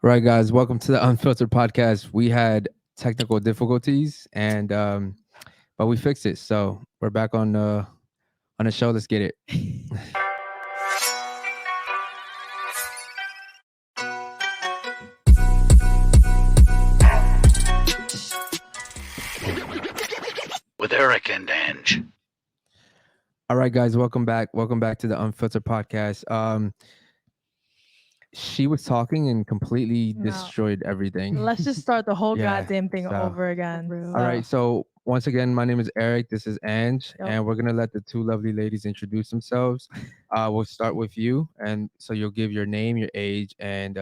Right, guys, welcome to the Unfiltered podcast. We had technical difficulties, and but we fixed it. So we're back on the show. Let's get it. With Eric and Ange. All right, guys, welcome back. Welcome back to the Unfiltered podcast. She was talking and completely No. destroyed everything. Let's just start the whole Yeah, goddamn thing so- over again. For real. All right, so once again, my name is Eric. This is Ange, Yep. and we're gonna let the two lovely ladies introduce themselves. We'll start with you, and so you'll give your name, your age, and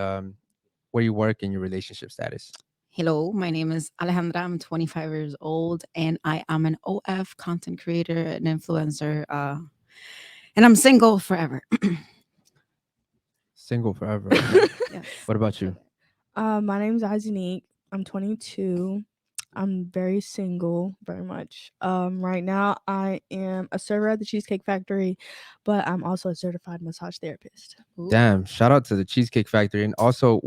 where you work and your relationship status. Hello, my name is Alejandra. I'm 25 years old and I am an OF content creator and influencer. And I'm single forever. Single forever. Okay. Yes. What about you? My name's Izanique. I'm 22. I'm very single, very much. Right now I am a server at the Cheesecake Factory, but I'm also a certified massage therapist. Ooh. Damn! Shout out to the Cheesecake Factory, and also,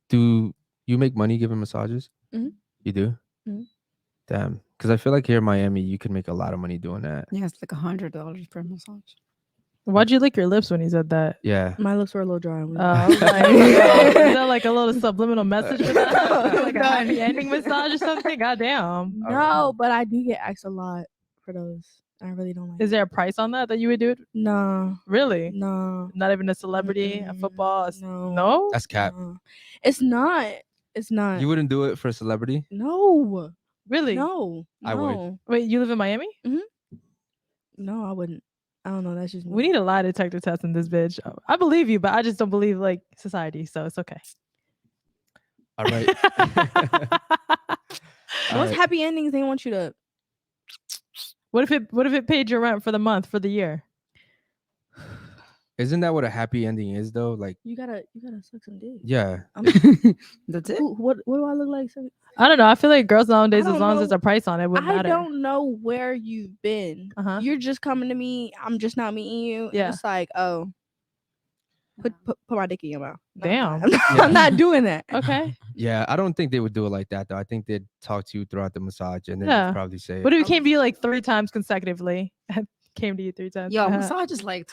do you make money giving massages? Mhm. You do. Mhm. Damn, because I feel like here in Miami, you can make a lot of money doing that. Yeah, it's like $100 per massage. Why'd you lick your lips when you said that? Yeah. My lips were a little dry. I was like, is that like a little subliminal message for that? Like a No. happy ending massage or something? Goddamn. No, but I do get asked a lot for those. I really don't like Is there a price on that you would do it? No, Really? no. Not even a celebrity, a Mm-mm. football? No. No? That's cap. No. It's not. It's not. You wouldn't do it for a celebrity? No. Really? No. I would. No. Wait, you live in Miami? No, I wouldn't. I don't know. That's just me. We need a lie detector test in this bitch. I believe you, but I just don't believe like society, so it's okay. All right. All Most right. happy endings, they want you to. What if it paid your rent for the month, for the year? Isn't that what a happy ending is, though? Like, You gotta suck some dick. yeah. That's it. What do I look like? I don't know. I feel like girls nowadays, as don't long as know. there's a price on it, wouldn't I matter. don't know where you've been. Uh-huh. You're just coming to me. I'm just not meeting you. and Yeah. It's like, oh, put my dick in your mouth. No, Damn. I'm not, Yeah. I'm not doing that. Okay. Yeah, I don't think they would do it like that, though. I think they'd talk to you throughout the massage and then Yeah. they'd probably say, What if it came to you like 3 times consecutively? Came to you 3 times. Yo, Uh-huh. massage is like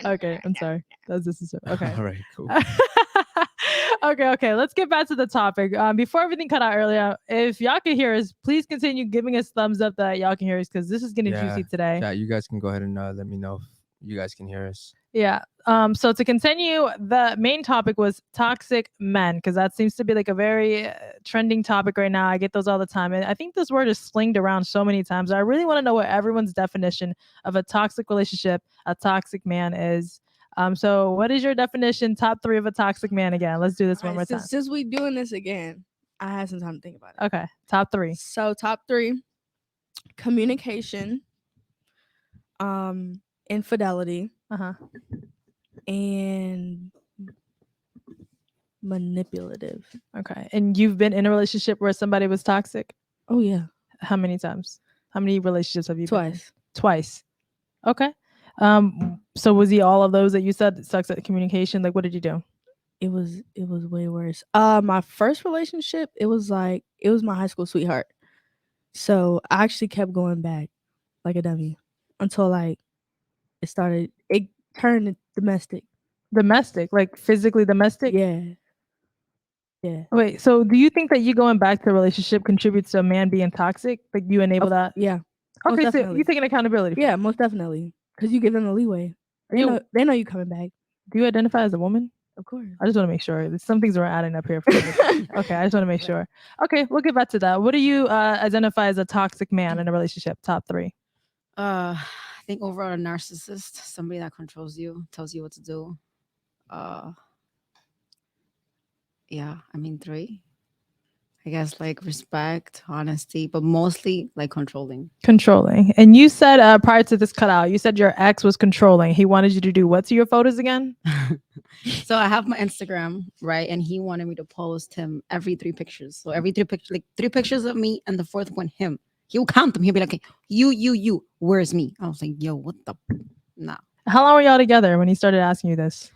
Okay, I'm sorry. That's disrespectful. Okay. all right, cool. Okay. Let's get back to the topic. Before everything cut out earlier, if y'all can hear us, please continue giving us thumbs up that y'all can hear us because this is getting Yeah, juicy today. Chat, you guys can go ahead and let me know if you guys can hear us. Yeah. So to continue, the main topic was toxic men, because that seems to be like a very trending topic right now. I get those all the time. And I think this word is slinged around so many times. I really want to know what everyone's definition of a toxic relationship, a toxic man is. So what is your definition, top 3 of a toxic man again? Let's do this one more Alright, time. since we doing this again, I had some time to think about it. Okay. Top 3. So top 3: communication, infidelity, Uh-huh. and manipulative. Okay. And you've been in a relationship where somebody was toxic? Oh yeah, How many times? How many relationships have you been in? twice. Twice. Okay. So was he all of those that you said sucks at communication? Like, what did you do? It was way worse. My first relationship, it was my high school sweetheart. So I actually kept going back like a dummy until like it turned domestic. Domestic, like physically domestic? Yeah. Yeah. Wait, so do you think that you going back to a relationship contributes to a man being toxic? Like you enable that? Yeah. most Okay, so definitely. you taking accountability. for it. Yeah, most definitely. Because you give them the leeway. You- They know you coming back. Do you identify as a woman? Of course. I just want to make sure. There's some things we're adding up here. For me. Okay, I just want to make sure. Okay, we'll get back to that. What do you identify as a toxic man in a relationship? Top 3. I think overall a narcissist, somebody that controls you, tells you what to do. Yeah, I mean 3. I guess like respect, honesty, but mostly like controlling. Controlling. And you said prior to this cutout, you said your ex was controlling. He wanted you to do what to your photos again? So I have my Instagram, right? And he wanted me to post him every 3 pictures. So every 3 pictures, like 3 pictures of me and the 4th one him. He'll count them. He'll be like, okay, you, where's me? I was like, yo, what the? Nah. How long were y'all together when he started asking you this?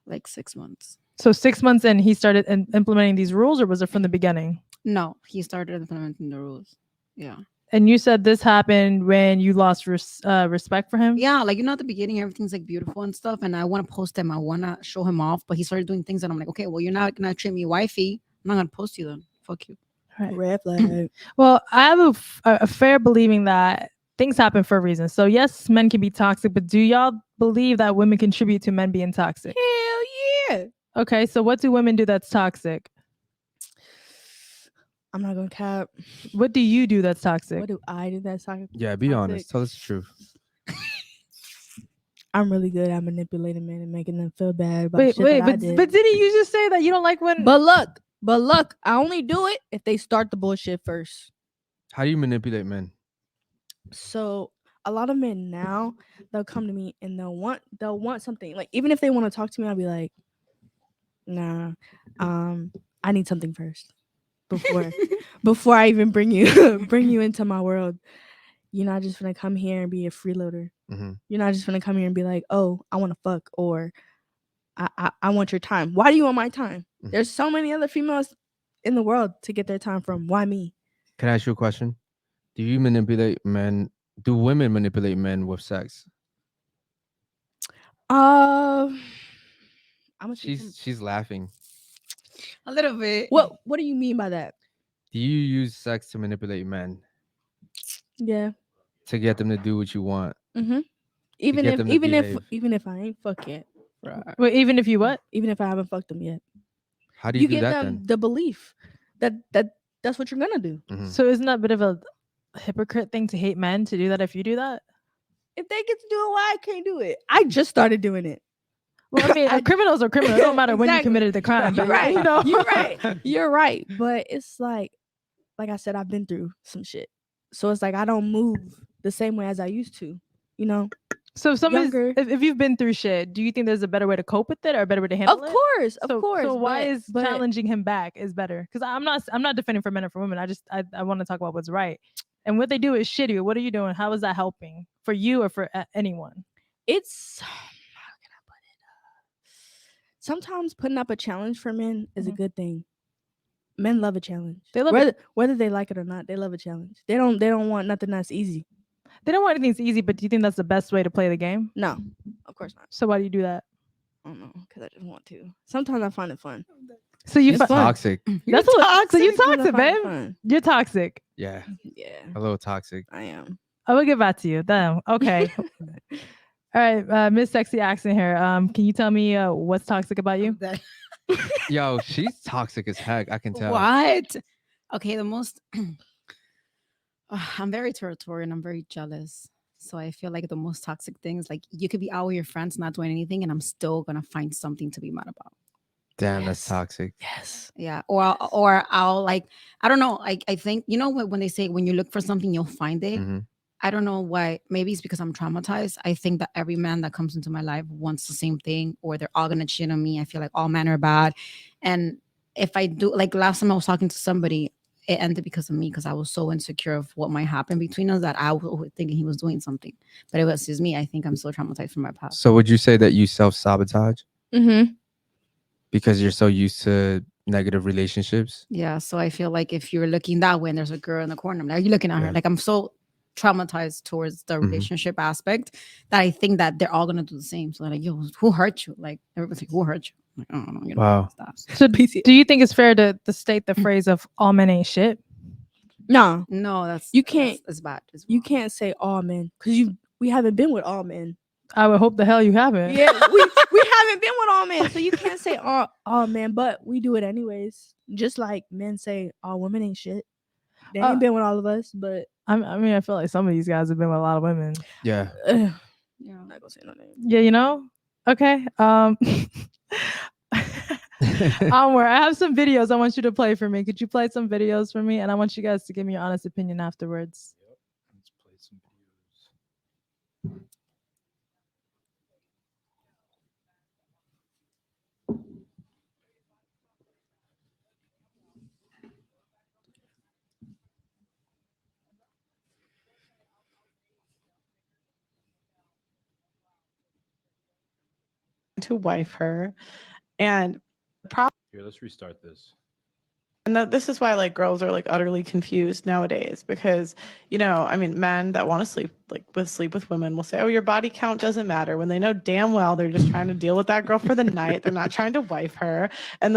like 6 months. So 6 months in, he started implementing these rules, or was it from the beginning? No, he started implementing the rules. Yeah. And you said this happened when you lost respect for him? Yeah, like at the beginning, everything's like beautiful and stuff, and I want to post him. I want to show him off, but he started doing things, and I'm like, okay, well, you're not gonna treat me wifey. I'm not gonna post you then. Fuck you. Right. Red flag. Well, I have a fair believing that things happen for a reason. So yes, men can be toxic, but do y'all believe that women contribute to men being toxic? Hell yeah. Okay, so what do women do that's toxic? I'm not gonna cap. What do you do that's toxic? What do I do that's toxic? Yeah, be honest. Tell us the truth. I'm really good at manipulating men and making them feel bad about Wait, shit wait, that I but did. didn't you just say that you don't like when? But look, I only do it if they start the bullshit first. How do you manipulate men? So a lot of men now, they'll come to me and they'll want something. Like even if they want to talk to me, I'll be like, nah, I need something first before I even bring you into my world. You're not just gonna come here and be a freeloader. Mhm. You're not just gonna come here and be like, oh, I want to fuck, or I want your time. Why do you want my time? Mhm. There's so many other females in the world to get their time from. Why me? Can I ask you a question? Do you manipulate men? Do women manipulate men with sex? I'm gonna She's laughing. A little bit. What do you mean by that? Do you use sex to manipulate men Yeah. to get them to do what you want? Mm-hmm. Even get if them to even if behave. even if I ain't fucked yet, Wait, even if you what? even if I haven't fucked them yet, How do you do give that them then? the belief that that's what you're gonna do. Mhm. So isn't that a bit of a hypocrite thing to hate men to do that if you do that? If they get to do it, why I can't do it? I just started doing it. Well, I mean, criminals are criminals. It don't matter when you Exactly. committed the crime. You're but, right. You know? You're right. You're right. But it's like I said, I've been through some shit, so it's like I don't move the same way as I used to. You know. So if somebody's, Younger. if you've been through shit, do you think there's a better way to cope with it or a better way to handle it? Of course. So why but- is but challenging him back is better? Because I'm not defending for men or for women. I want to talk about what's right. And what they do is shitty. What are you doing? How is that helping for you or for anyone? it's how can I put it? Sometimes putting up a challenge for men is a Mhm. good thing. Men love a challenge. They love it. whether they like it or not. They love a challenge. They don't want nothing that's easy. They don't want anything easy, but do you think that's the best way to play the game? No, of course not. So why do you do that? I don't know because I just want to. Sometimes I find it fun. So you It's fi- toxic. That's what. So you're Sometimes I toxic, find it babe. fun. You're toxic. Yeah, Yeah, a little toxic. I am. I will get back to you. Damn. Okay. All right, Miss Sexy Accent here. Can you tell me what's toxic about you? Yo, she's toxic as heck. I can tell. What? Okay, the most. I'm very territorial and I'm very jealous. So I feel like the most toxic thing is like you could be out with your friends not doing anything, and I'm still gonna find something to be mad about. Damn, that's Yes. toxic. Yes. Yeah, or I'll like I don't know. Like I think when they say when you look for something you'll find it. Mhm. I don't know why. Maybe it's because I'm traumatized. I think that every man that comes into my life wants the same thing, or they're all gonna cheat on me. I feel like all men are bad. And if I do, like last time I was talking to somebody, it ended because of me, because I was so insecure of what might happen between us that I was thinking he was doing something. But it was just me. I think I'm still traumatized from my past. So would you say that you self-sabotage Mm-hmm. because you're so used to negative relationships? Yeah. So I feel like if you're looking that way and there's a girl in the corner, I'm like, are you looking at Yeah. her? Like I'm so traumatized towards the Mhm. relationship aspect that I think that they're all gonna do the same. So like, yo, who hurt you? Like everybody's like, who hurt you? I'm like, I don't know. You know, Wow. stop. So do you think it's fair to state the phrase of all men ain't shit? No, No, that's You can't- It's bad. It's you wrong. can't say all men because we haven't been with all men. I would hope the hell you haven't. Yeah, we haven't been with all men, so you can't say all men, but we do it anyways. Just like men say all women ain't shit. They ain't been with all of us, but I mean, I feel like some of these guys have been with a lot of women. Yeah. I'm Yeah. not gonna say no name. Yeah, you know? Okay. Onward. I have some videos I want you to play for me. Could you play some videos for me? And I want you guys to give me your honest opinion afterwards. Let's play some videos. to wife her. And Here, let's restart this. this is why like girls are like utterly confused nowadays, because I mean, men that want to sleep with women will say, oh, your body count doesn't matter, when they know damn well they're just trying to deal with that girl for the night. They're not trying to wife her. And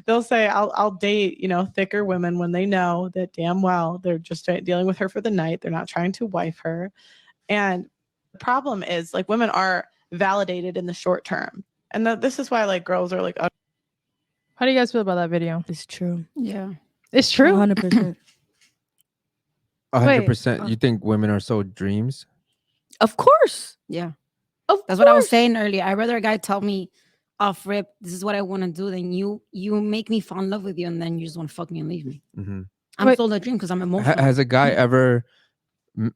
they'll say I'll date thicker women when they know that damn well they're just dealing with her for the night. They're not trying to wife her. And the problem is like women are validated in the short term, and this is why like girls are like How do you guys feel about that video? It's true. Yeah. It's true. 100%. 100%. You think women are so dreams? Of course. Yeah. Of That's what I was course. saying earlier. I'd rather a guy tell me off rip, this is what I want to do, than you make me fall in love with you and then you just want to fuck me and leave me. Mm-hmm. I'm Wait. sold a dream because I'm emotional. Has a guy ever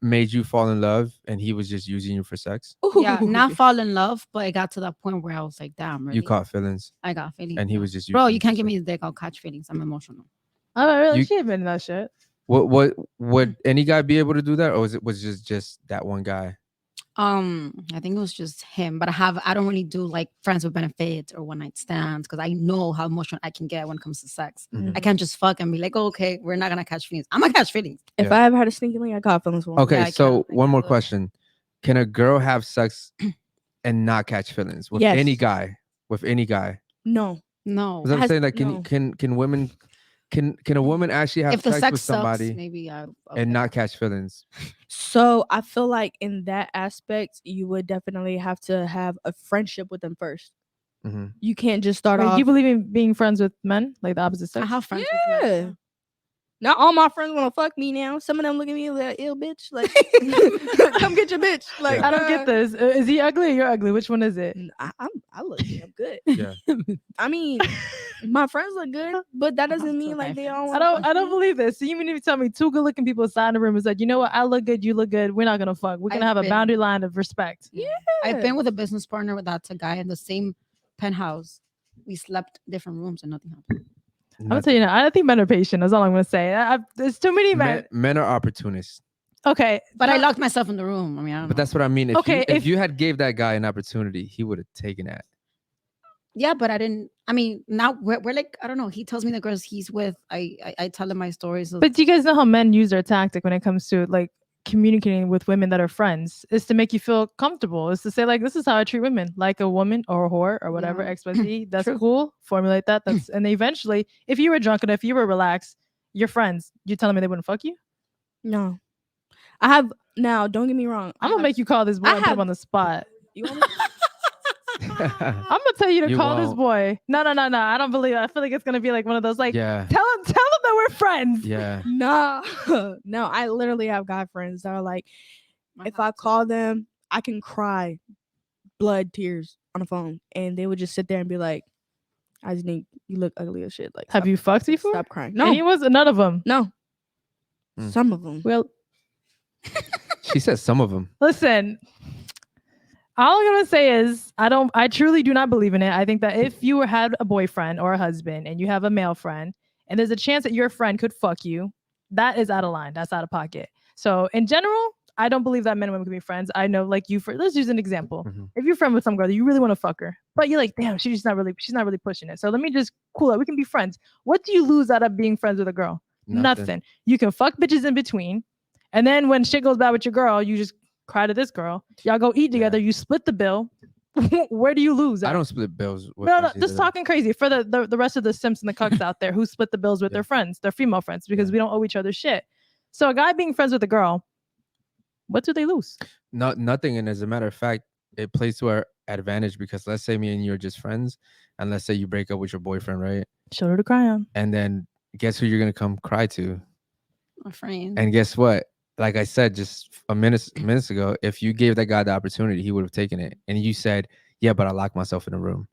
made you fall in love and he was just using you for sex? Yeah, Ooh. not fall in love, but it got to that point where I was like, damn, really? You caught feelings I got feelings. and he yeah. was just Bro, using you can't for give me sex. the dick. I'll catch feelings. I'm emotional. Oh, really? You- She admitted that shit. What would any guy be able to do that, or was it just that one guy? I think it was just him, but I don't really do like friends with benefits or one night stands because I know how emotional I can get when it comes to sex. Mhm. I can't just fuck and be like, oh, okay, we're not gonna catch feelings. I'm gonna catch feelings. If Yeah. I ever had a sneaky link, I caught feelings for him. Okay, Yeah, I so can't one more do it. question: can a girl have sex and not catch feelings with Yes. any guy? With any guy? No. No. 'Cause I'm Has- saying like, no. can women can a woman actually have If the sex sex with somebody sucks, maybe and not catch feelings? So I feel like in that aspect, you would definitely have to have a friendship with them first. Mm-hmm. You can't just start Wait, off. do you believe in being friends with men, like the opposite sex? I have friends. Yeah. With men. Not all my friends want to fuck me now. Some of them look at me like, ill bitch. Like, come get your bitch. Like, Yeah. I don't get this. Is he ugly or you're ugly? Which one is it? I look damn good. Yeah. I mean, my friends look good, but that doesn't have mean two like they all. I don't believe this. So you mean if you tell me two good looking people inside the room is like, you know what? I look good, you look good. We're not gonna fuck. We're gonna I've have a been- boundary line of respect. Yeah. I've been with a business partner with that's a guy in the same penthouse. We slept different rooms and nothing happened. I'm gonna tell you now. I think men are patient. That's all I'm gonna say. There's too many men. Men are opportunists. Okay, But I no, locked myself in the room. I mean, I don't But know. that's what I mean. If Okay, if if- you had gave that guy an opportunity, he would have taken that. Yeah, but I didn't. I mean, now we're like, I don't know. He tells me the girls he's with. I tell him my stories. Of, But do you guys know how men use their tactic when it comes to like communicating with women that are friends? Is to make you feel comfortable. Is to say like, this is how I treat women, like a woman or a whore or whatever. Yeah. XYZ. That's True. cool. Formulate that. That's and eventually, if you were drunk enough, you were relaxed. You're friends. You telling me they wouldn't fuck you? No. I have now. Don't get me wrong. I'm gonna make you call this boy I and put him have- on the spot. You want me- I'm gonna tell you to You call this won't. boy. No. I don't believe it. I feel like it's gonna be like one of those like Yeah. tell him that we're friends. Yeah. No, no. I literally have guy friends that are like, if I call them, I can cry, blood, tears on the phone, and they would just sit there and be like, "I just think you look ugly as shit." Like, Have you fucked before? Stop crying. No. No, And he was none of them. no. Mm. Some of them. Well, She said some of them. listen. All I'm gonna say is I truly do not believe in it. I think that if you had a boyfriend or a husband and you have a male friend and there's a chance that your friend could fuck you, that is out of line. That's out of pocket. So in general, I don't believe that men and women can be friends. I know like you let's use an example. Mhm. If you're friend with some girl that you really want to fuck her, but you're like, damn, she's not really pushing it. So let me just cool it. We can be friends. What do you lose out of being friends with a girl? Nothing. You can fuck bitches in between. And then when shit goes bad with your girl, you just cry to this girl. Y'all go eat together. You split the bill. Where do you lose? I at? don't split bills. With No, friends just either. talking crazy for the rest of the simps and the cucks out there who split the bills with Yeah. their friends, their female friends, because Yeah. we don't owe each other shit. So a guy being friends with a girl, what do they lose? Nothing. And as a matter of fact, it plays to our advantage because let's say me and you are just friends, and let's say you break up with your boyfriend, right? Shoulder to cry on. And then guess who you're gonna come cry to? My friend. And guess what? Like I said just a minutes ago, if you gave that guy the opportunity, he would have taken it. And you said, "Yeah, but I locked myself in a room."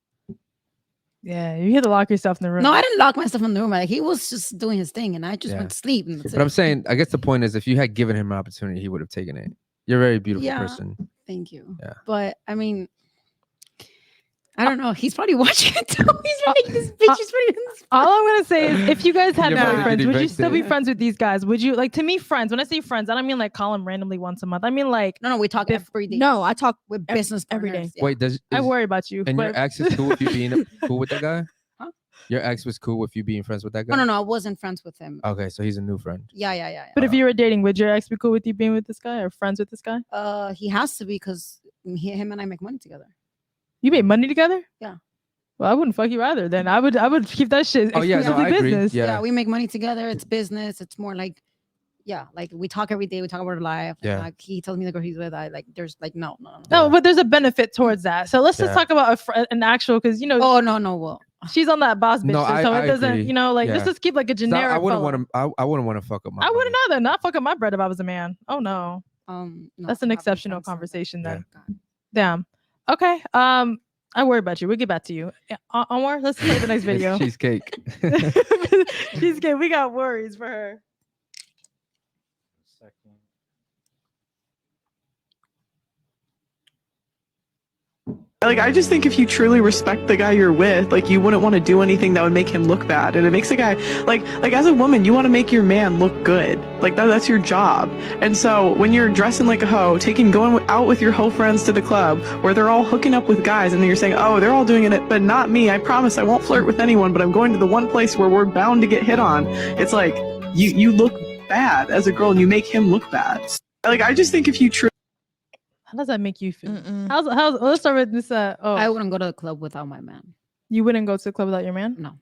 Yeah, you had to lock yourself in the room. No, I didn't lock myself in the room. Like he was just doing his thing, and I just Yeah. went to sleep. And that's But I'm it. saying, I guess the point is, if you had given him an opportunity, he would have taken it. You're a very beautiful Yeah. person. Thank you. Yeah. But I mean, I don't know. He's probably watching it too. He's making this bitch. He's putting it in this. All I'm gonna say is, if you guys had You're probably boyfriends, getting would you vexed still be there. friends with these guys? Would you like, to me, friends? When I say friends, I don't mean like call them randomly once a month. I mean like No, we talk If- every day. No, I talk with every- business every partners, day. yeah. Wait, I worry about you. and your but- ex is cool with you being cool with that guy? Huh? Your ex was cool with you being friends with that guy? No. I wasn't friends with him. Okay, so he's a new friend. Yeah. But if you were dating, would your ex be cool with you being with this guy or friends with this guy? He has to be because him and I make money together. You made money together? Yeah. Well, I wouldn't fuck you either. Then I would keep that shit Oh, yeah, no, exclusively I agree. business. Yeah. We make money together. It's business. It's more like, like we talk every day. We talk about our life. and, Yeah. like he tells me the girl he's with. I like. There's like no. No, but there's a benefit towards that. So let's just Yeah. talk about an actual, because Oh no. Well, she's on that boss bitch. No, shit, so I it doesn't, agree. let's Yeah. just keep like a So generic. I wouldn't fella. want to. I wouldn't want to fuck up my. I wouldn't money. either. Not fuck up my bread if I was a man. Oh no, no, that's an I haven't exceptional done so. conversation then. God. Damn. Okay. I worry about you. We'll get back to you. Yeah, Anwar, let's play the next video. Cheesecake. She's good. We got worries for her. Second. Like, I just think if you truly respect the guy you're with, like, you wouldn't want to do anything that would make him look bad. And it makes a guy, like as a woman, you want to make your man look good. Like, that's your job. And so when you're dressing like a hoe, going out with your hoe friends to the club where they're all hooking up with guys, and then you're saying, oh, they're all doing it, but not me. I promise I won't flirt with anyone, but I'm going to the one place where we're bound to get hit on. It's like, you look bad as a girl and you make him look bad. Like, I just think if you truly How does that make you feel? Mm-mm. How's let's start with this. I wouldn't go to the club without my man. You wouldn't go to the club without your man? No.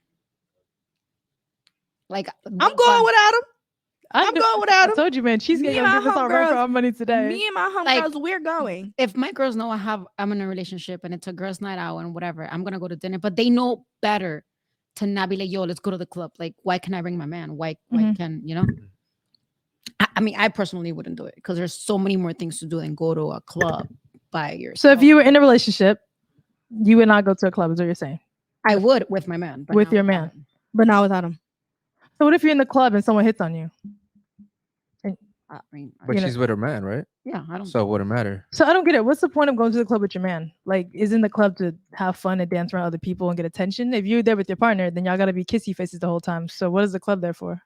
Like I'm going without him. I'm knew- going without I him. told you, man. She's Me gonna and give my us our run for homegirls- our money today. Me and my Like- homegirls, we're going. If my girls know I'm in a relationship and it's a girls' night out and whatever, I'm gonna go to dinner. But they know better to not be like, yo, let's go to the club. Like, why can I bring my man? Why can I mean, I personally wouldn't do it because there's so many more things to do than go to a club by yourself. So if you were in a relationship, you would not go to a club, is what you're saying. I would with my man. But With not your without man. him. But not without him. So what if you're in the club and someone hits on you? I mean, But You know- she's with her man, right? yeah, I don't. So it wouldn't matter. So I don't get it. What's the point of going to the club with your man? Like, isn't the club to have fun and dance around other people and get attention? If you're there with your partner, then y'all gotta be kissy faces the whole time. So what is the club there for?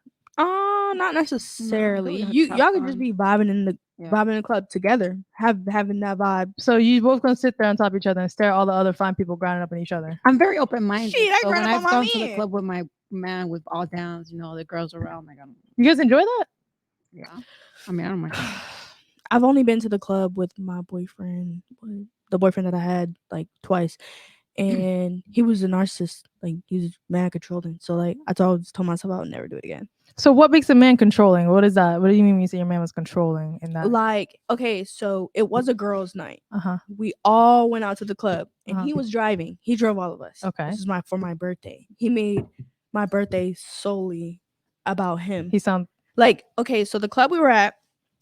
Not necessarily. really have You to have y'all could fun. just be vibing in the Yeah. vibing in the club together, having that vibe. So you both gonna sit there on top of each other and stare at all the other fine people grinding up on each other. I'm very open minded. Shit, I So when grind up I've on my gone to the man. club with my man with all downs, the girls around, like You guys enjoy that? yeah. I mean, I don't mind. I've only been to the club with my boyfriend, the boyfriend that I had like twice, and he was a narcissist. Like he was mad controlling. So like I told myself I would never do it again. So what makes a man controlling? What is that? What do you mean when you say your man was controlling in that? Like okay, so it was a girls' night. Uh-huh. We all went out to the club, and Uh-huh. he was driving. He drove all of us. Okay. This is for my birthday. He made my birthday solely about him. He sound Like okay, so the club we were at,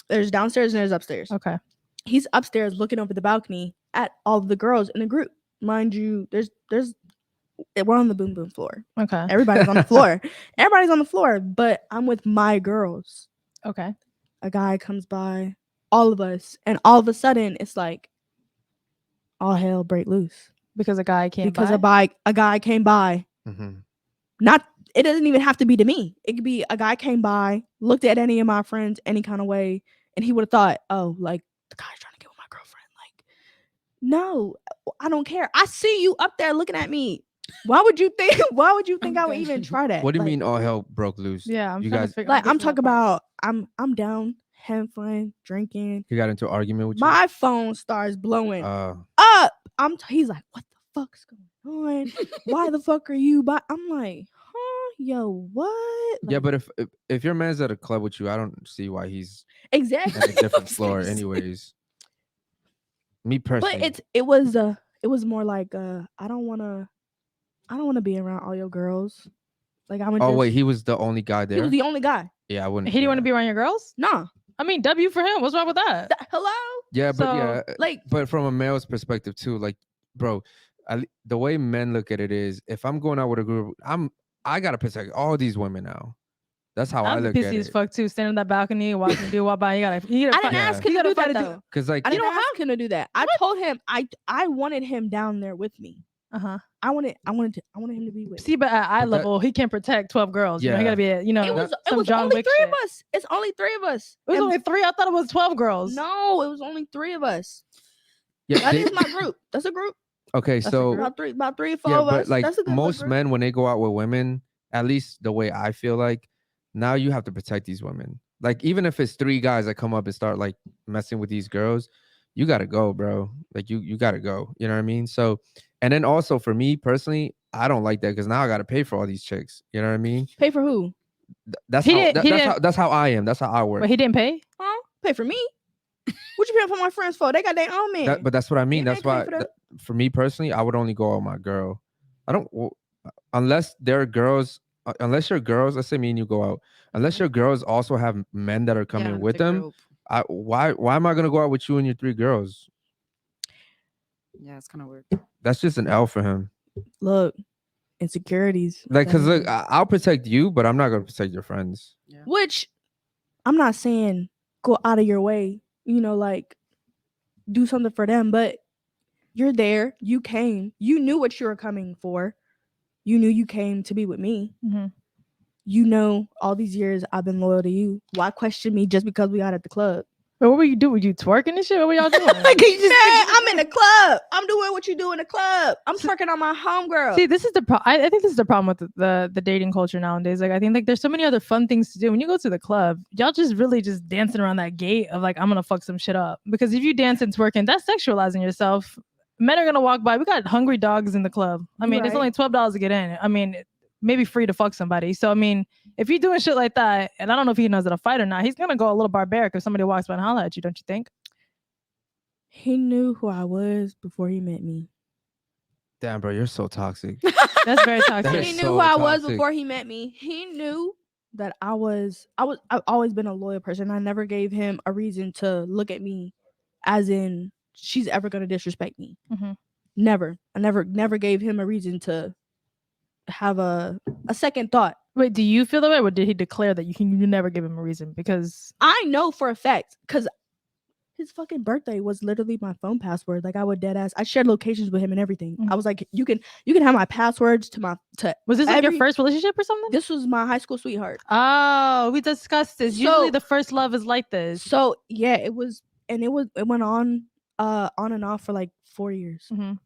there's downstairs and there's upstairs. okay. He's upstairs looking over the balcony at all of the girls in the group. Mind you, we're on the boom boom floor. Okay. Everybody's on the floor. Everybody's on the floor, but I'm with my girls. Okay. A guy comes by, all of us, and all of a sudden it's like all hell break loose Because a guy came because by? a guy came by. Mm-hmm. Not it doesn't even have to be to me. It could be a guy came by, looked at any of my friends any kind of way, and he would have thought, oh, like the guy's trying to get with my girlfriend. Like, no, I don't care. I see you up there looking at me. Why would you think? Why would you think I would Okay. even try that? What do you Like- mean all hell broke loose? Yeah, I'm You trying guys- to figure Like I'm missing that talking part. about, I'm down, having fun, drinking. He got into an argument with you? My phone starts blowing Uh, up. He's like, what the fuck's going on? Why the fuck are you? But I'm like, huh, yo, what? yeah, Like, but if your man's at a club with you, I don't see why he's exactly. at a different floor. Anyways, me personally, But it was more like I don't wanna be around all your girls. Like I would. oh just, wait, he was the only guy he there. was the only guy. Yeah, I wouldn't. He didn't want to be around your girls? Nah. I mean, W for him. What's wrong with that? Hello. Yeah, but So, yeah, Like but from a male's perspective too, like, bro, the way men look at it is, if I'm going out with a group, I gotta protect all these women now. That's how I I'm look at pissy as it. fuck too. Standing on that balcony, watching dude walk by. You gotta I didn't fight- ask Yeah. him you to do gotta that fight a though. Cause like, I didn't ask him to do that. I told him I wanted him down there with me. I wanted him to be with. See, but at eye But that- level, he can't protect 12 girls. You know, he Yeah. gotta be, It was some John only Wick 3 shit. of us. It's only 3 of us. It was And- only 3. I thought it was 12 girls. no, it was only 3 of us. Yeah, That they- is my group. That's a group. okay, That's a so group. About 3 or 4 yeah, of but us. like That's a good most group. men when they go out with women, at least the way I feel like, now you have to protect these women. Like even if it's 3 guys that come up and start like messing with these girls, you gotta go, bro. Like you gotta go. You know what I mean? So, and then also for me personally, I don't like that because now I gotta pay for all these chicks. You know what I mean? Pay for who? That's He how didn't- he that's how I am. That's how I work. But he didn't pay. Huh? Pay for me? What you paying for my friends for? They got their own man. But that's what I mean. Yeah, That's I why ain't paying for for me personally, I would only go out with my girl. I don't unless there are girls. Unless your girls, let's say me and you go out. Unless your girls also have men that are coming Yeah, with big them. group. Why am I gonna go out with you and your 3 girls? Yeah, it's kind of weird. That's just an L for him. Look, insecurities. Like, cause look, Mhm. I'll protect you, but I'm not gonna protect your friends. Which I'm not saying go out of your way, like do something for them, but you're there. You came. You knew what you were coming for. You knew you came to be with me. Mhm. You know, all these years I've been loyal to you. Why question me just because we out at the club? But what were you doing? Were you twerking and shit? What were y'all doing? Man, I'm in the club. I'm doing what you do in the club. I'm twerking on my homegirl. See, this is the problem. I think this is the problem with the dating culture nowadays. Like, I think like there's so many other fun things to do. When you go to the club, y'all just really just dancing around that gate of like, I'm gonna fuck some shit up. Because if you dance and twerking, that's sexualizing yourself. Men are gonna walk by. We got hungry dogs in the club. I mean, it's Right. only $12 to get in. I mean, maybe free to fuck somebody. So I mean, if you're doing shit like that, and I don't know if he knows how to fight or not, he's gonna go a little barbaric if somebody walks by and holler at you. Don't you think? He knew who I was before he met me. Damn, bro, you're so toxic. That's very toxic. That He is knew so who I was toxic. before he met me. He knew that I've always been a loyal person. I never gave him a reason to look at me as in she's ever gonna disrespect me. Mhm. Never. I never gave him a reason to have a second thought. Wait, do you feel that way, or did he declare that you never give him a reason? Because I know for a fact because his fucking birthday was literally my phone password. Like I would dead ass. I shared locations with him and everything. Mhm. I was like, you can have my passwords to was this like your every- first relationship or something? This was my high school sweetheart. Oh, we discussed this. Usually So- the first love is like this. So yeah, it went on and off for like 4 years. Mhm.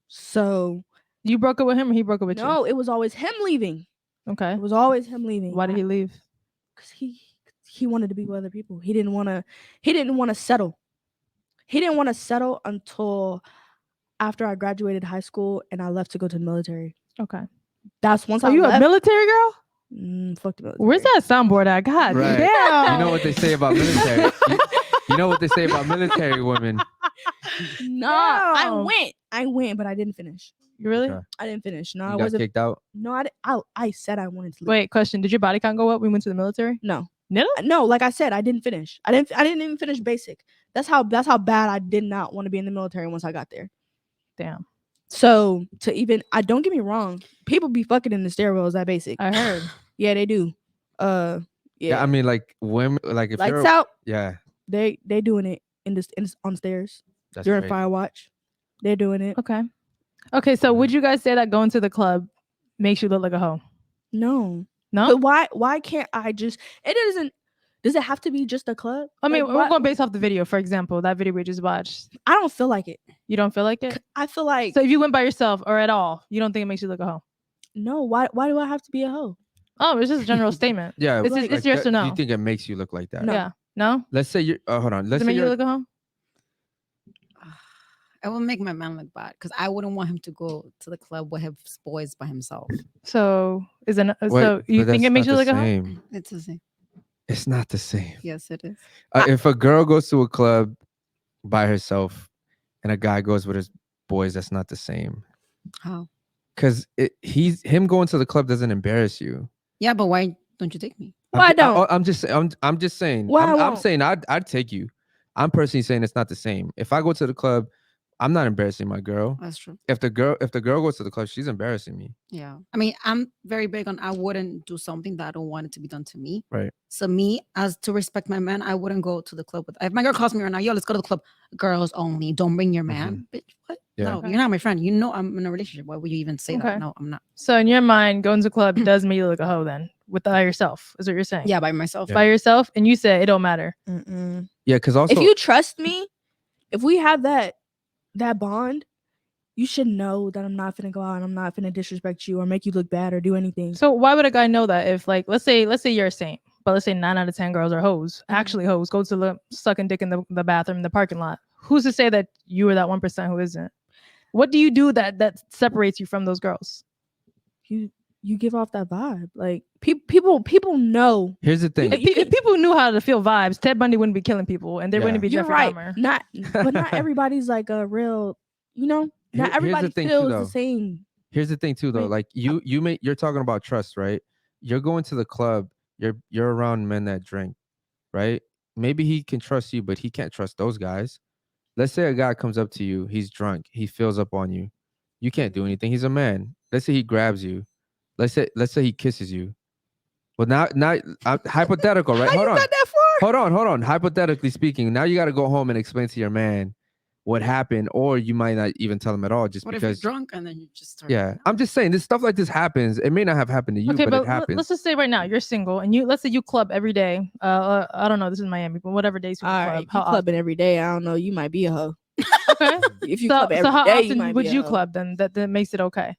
So You broke up with him or he broke up with no, it was always him leaving. you? Okay. It was always him leaving. Why did he leave? Because he wanted to be with other people. He didn't want to settle. He didn't want to settle until after I graduated high school and I left to go to the military. Okay. That's once Are I you left. a military girl? Fuck the military. Where's that soundboard at? God Right. damn. You know what they say about military. You know what they say about military women. Nah, I Damn. went, but I didn't finish. You really? Okay. I didn't finish. No, You I got wasn't. kicked out. No, I said I wanted to leave. Wait, question. Did your body count go up when you went to the military? No. No? No, like I said, I didn't finish. I didn't even finish basic. That's how bad I did not want to be in the military once I got there. Damn. So I don't get me wrong, people be fucking in the stairwells at basic. I heard. Yeah, they do. Yeah. Yeah. I mean, like women, like if Lights you're, out. yeah, They doing it on stairs that's during crazy. fire watch. They're doing it. Okay. Okay, so would you guys say that going to the club makes you look like a hoe? No. No? But why can't I just? Does it have to be just a club? I mean, Like, we're why- going based off the video, for example, that video we just watched. I don't feel like it. You don't feel like it? I feel like So if you went by yourself or at all, you don't think it makes you look a hoe? no. Why do I have to be a hoe? Oh, it's just a general statement. Yeah, It's like- it's yes or Do no. you think it makes you look like that? No. Yeah. No? Let's say you. Hold on. Does Let's it say make you you're. look a hoe? I will make my man look bad because I wouldn't want him to go to the club with his boys by himself. So is it Wait, so you but think that's it makes not you look the a hoe? same. It's the same. It's not the same. Yes, it is. If a girl goes to a club by herself and a guy goes with his boys, that's not the same. How? Because him going to the club doesn't embarrass you. Yeah, but why don't you take me? Why don't? I'm just saying. Why I'm won't? saying I'd take you. I'm personally saying it's not the same. If I go to the club, I'm not embarrassing my girl. That's true. If the girl goes to the club, she's embarrassing me. Yeah. I mean, I'm very big on I wouldn't do something that I don't want it to be done to me. Right. So me, as to respect my man, I wouldn't go to the club with. If my girl calls me right now, yo, let's go to the club. Girls only. Don't bring your man. Bitch, what? Yeah. No, you're not my friend. You know I'm in a relationship. Why would you even say Okay. that? No, I'm not. So in your mind, going to a club does make you look a hoe then, by yourself, is what you're saying? Yeah, by myself. By yourself, and you said it don't matter. Mm-mm. Yeah, because also If you trust me, if we have that bond, you should know that I'm not finna go out and I'm not finna disrespect you or make you look bad or do anything. So why would a guy know that if like let's say you're a saint, but let's say 9 out of 10 girls are hoes, actually hoes, go to the sucking dick in the bathroom in the parking lot. Who's to say that you are that 1% who isn't? What do you do that separates you from those girls? You give off that vibe. Like people know. here's the thing. If people knew how to feel vibes, Ted Bundy wouldn't be killing people, and there Yeah. wouldn't be You're Jeffrey right. Dahmer. But not everybody's like a real, not Here's the everybody thing too, feels though. the same. Here's the thing too, though. Like, Like you're talking about trust, right? You're going to the club. You're around men that drink, right? Maybe he can trust you, but he can't trust those guys. Let's say a guy comes up to you. He's drunk. He fills up on you. You can't do anything. He's a man. Let's say he grabs you. Let's say he kisses you. Well, now hypothetical, right? How Hold you on. got that far? Hold on. Hypothetically speaking, now you got to go home and explain to your man what happened, or you might not even tell him at all, just What if you're because. drunk and then you just start? Yeah, I'm just saying, this stuff like this happens. It may not have happened to you, Okay, but it but happens. let's just say right now you're single, and let's say you club every day. I don't know. This is Miami, but whatever days you All club. right, you How clubbing every day. I don't know. You might be a hoe. often? Okay. If you So club every how day, you often might would be a you hoe. club then? That makes it okay.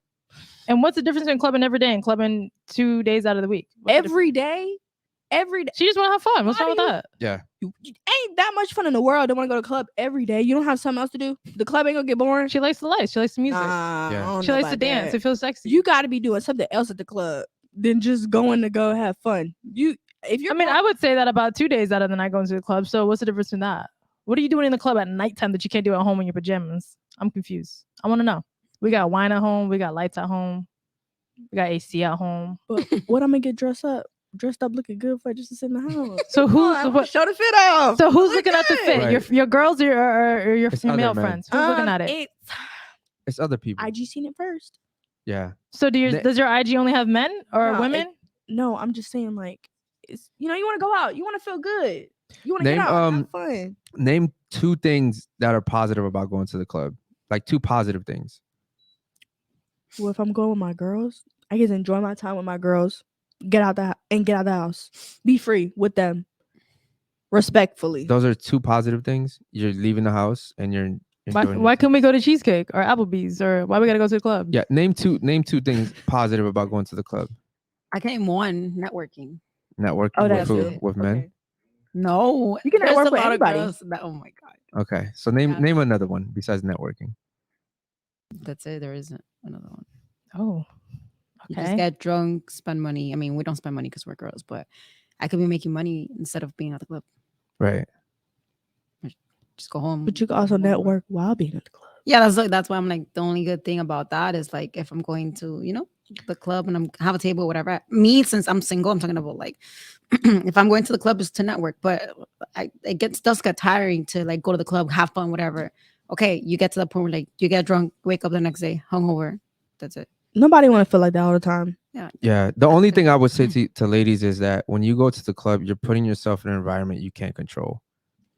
And what's the difference between clubbing every day and clubbing 2 days out of the week? What's the difference? Every day? Every day. She just want to have fun. What's Why wrong do with you- that? Yeah, You ain't that much fun in the world. Don't want to go to the club every day. You don't have something else to do. The club ain't gonna get boring. She likes the lights. She likes the music. Nah, Yeah. I don't She know likes to about dance. that. It feels sexy. You got to be doing something else at the club than just going to go have fun. If you're, I would say that about 2 days out of the night going to the club. So what's the difference in that? What are you doing in the club at nighttime that you can't do at home in your pajamas? I'm confused. I want to know. We got wine at home. We got lights at home. We got AC at home. but what I'm gonna get dressed up looking good for just to sit in the house. So Come on, I wanna show the fit off. So who's Look looking at the fit? Right. Your girls or your It's other male men. friends? Who's looking at it? it's other people. IG seen it first. Yeah, So Ne- does your IG only have men or No, women? No, I'm just saying like it's you want to go out, you want to feel good, you want to Name, get out, have fun. name 2 things that are positive about going to the club. Like 2 positive things. Well, if I'm going with my girls, I get to enjoy my time with my girls. Get out the house. Be free with them. Respectfully. Those are 2 positive things. You're leaving the house and you're enjoying Why yourself. can we go to Cheesecake or Applebee's or why we gotta go to the club? Yeah, name two things positive about going to the club. I can name one: networking. Networking Oh, with that's who? it. With men. Okay. No, You can there's network a with lot of anybody. girls that- oh my god, Okay, so name Yeah. name another one besides networking. that's it. There isn't another one. Oh. You just Okay. get drunk, spend money. I mean, we don't spend money because we're girls, but I could be making money instead of being at the club. Right. Just go home. But you can also network while being at the club. Yeah, that's why I'm like the only good thing about that is like if I'm going to the club and I'm have a table, whatever. Me, since I'm single, I'm talking about like if I'm going to the club is to network, but it does get tiring to like go to the club, have fun, whatever. Okay, you get to the point where like you get drunk, wake up the next day, hungover. That's it. Nobody want to feel like that all the time. Yeah. The only thing I would say to ladies is that when you go to the club, you're putting yourself in an environment you can't control.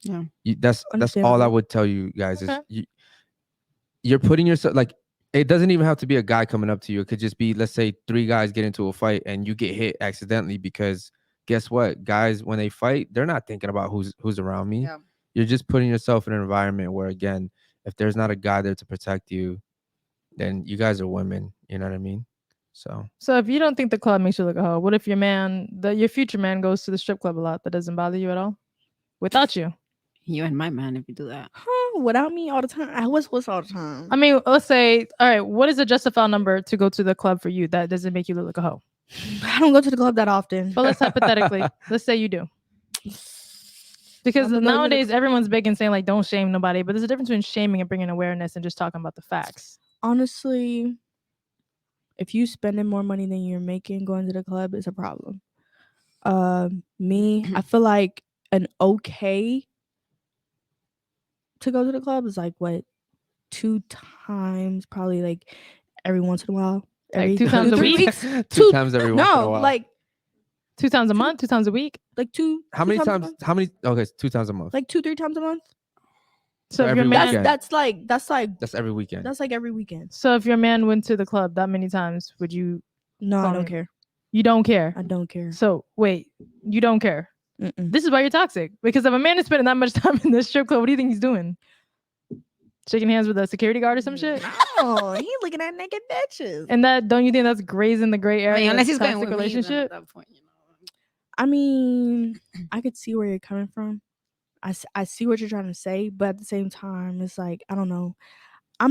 Yeah. That's all I Understandable. would tell you guys is Okay. you're putting yourself like it doesn't even have to be a guy coming up to you. It could just be, let's say 3 guys get into a fight and you get hit accidentally because guess what? Guys, when they fight, they're not thinking about who's around me. Yeah. You're just putting yourself in an environment where, again, if there's not a guy there to protect you, then you guys are women. You know what I mean? So if you don't think the club makes you look a hoe, what if your future man goes to the strip club a lot? That doesn't bother you at all? Without you? You and my man, if you do that. Huh, without me all the time. What's all the time? I mean, let's say, all right, what is a justifiable number to go to the club for you that doesn't make you look like a hoe? I don't go to the club that often. But let's hypothetically, let's say you do. Because I'm gonna go to the nowadays everyone's big and saying like don't shame nobody, but there's a difference between shaming and bringing awareness and just talking about the facts. Honestly, if you spending more money than you're making going to the club is a problem. Me, I feel like an okay to go to the club is like what 2 times, probably like every once in a while. Like Every 2 times a 3 week? weeks. two times every once in a No, while. like 2 times a month, 2 times a week. like two. How two many a times? month? How many? Okay, it's 2 times a month. Like 2-3 times a month. So if every your man, weekend. That's every weekend. that's like every weekend. so if your man went to the club that many times, would you? No, I Call don't me. care. You don't care. I don't care. So wait, you don't care. Mm-mm. This is why you're toxic. Because if a man is spending that much time in the strip club, what do you think he's doing? Shaking hands with a security guard or some shit? Oh, he looking at naked bitches. And that, don't you think that's grazing the gray I area? mean, unless of he's going toxic with relationship. relationship? At that point, you know. I mean, I could see where you're coming from. I see what you're trying to say, but at the same time, it's like, I don't know. I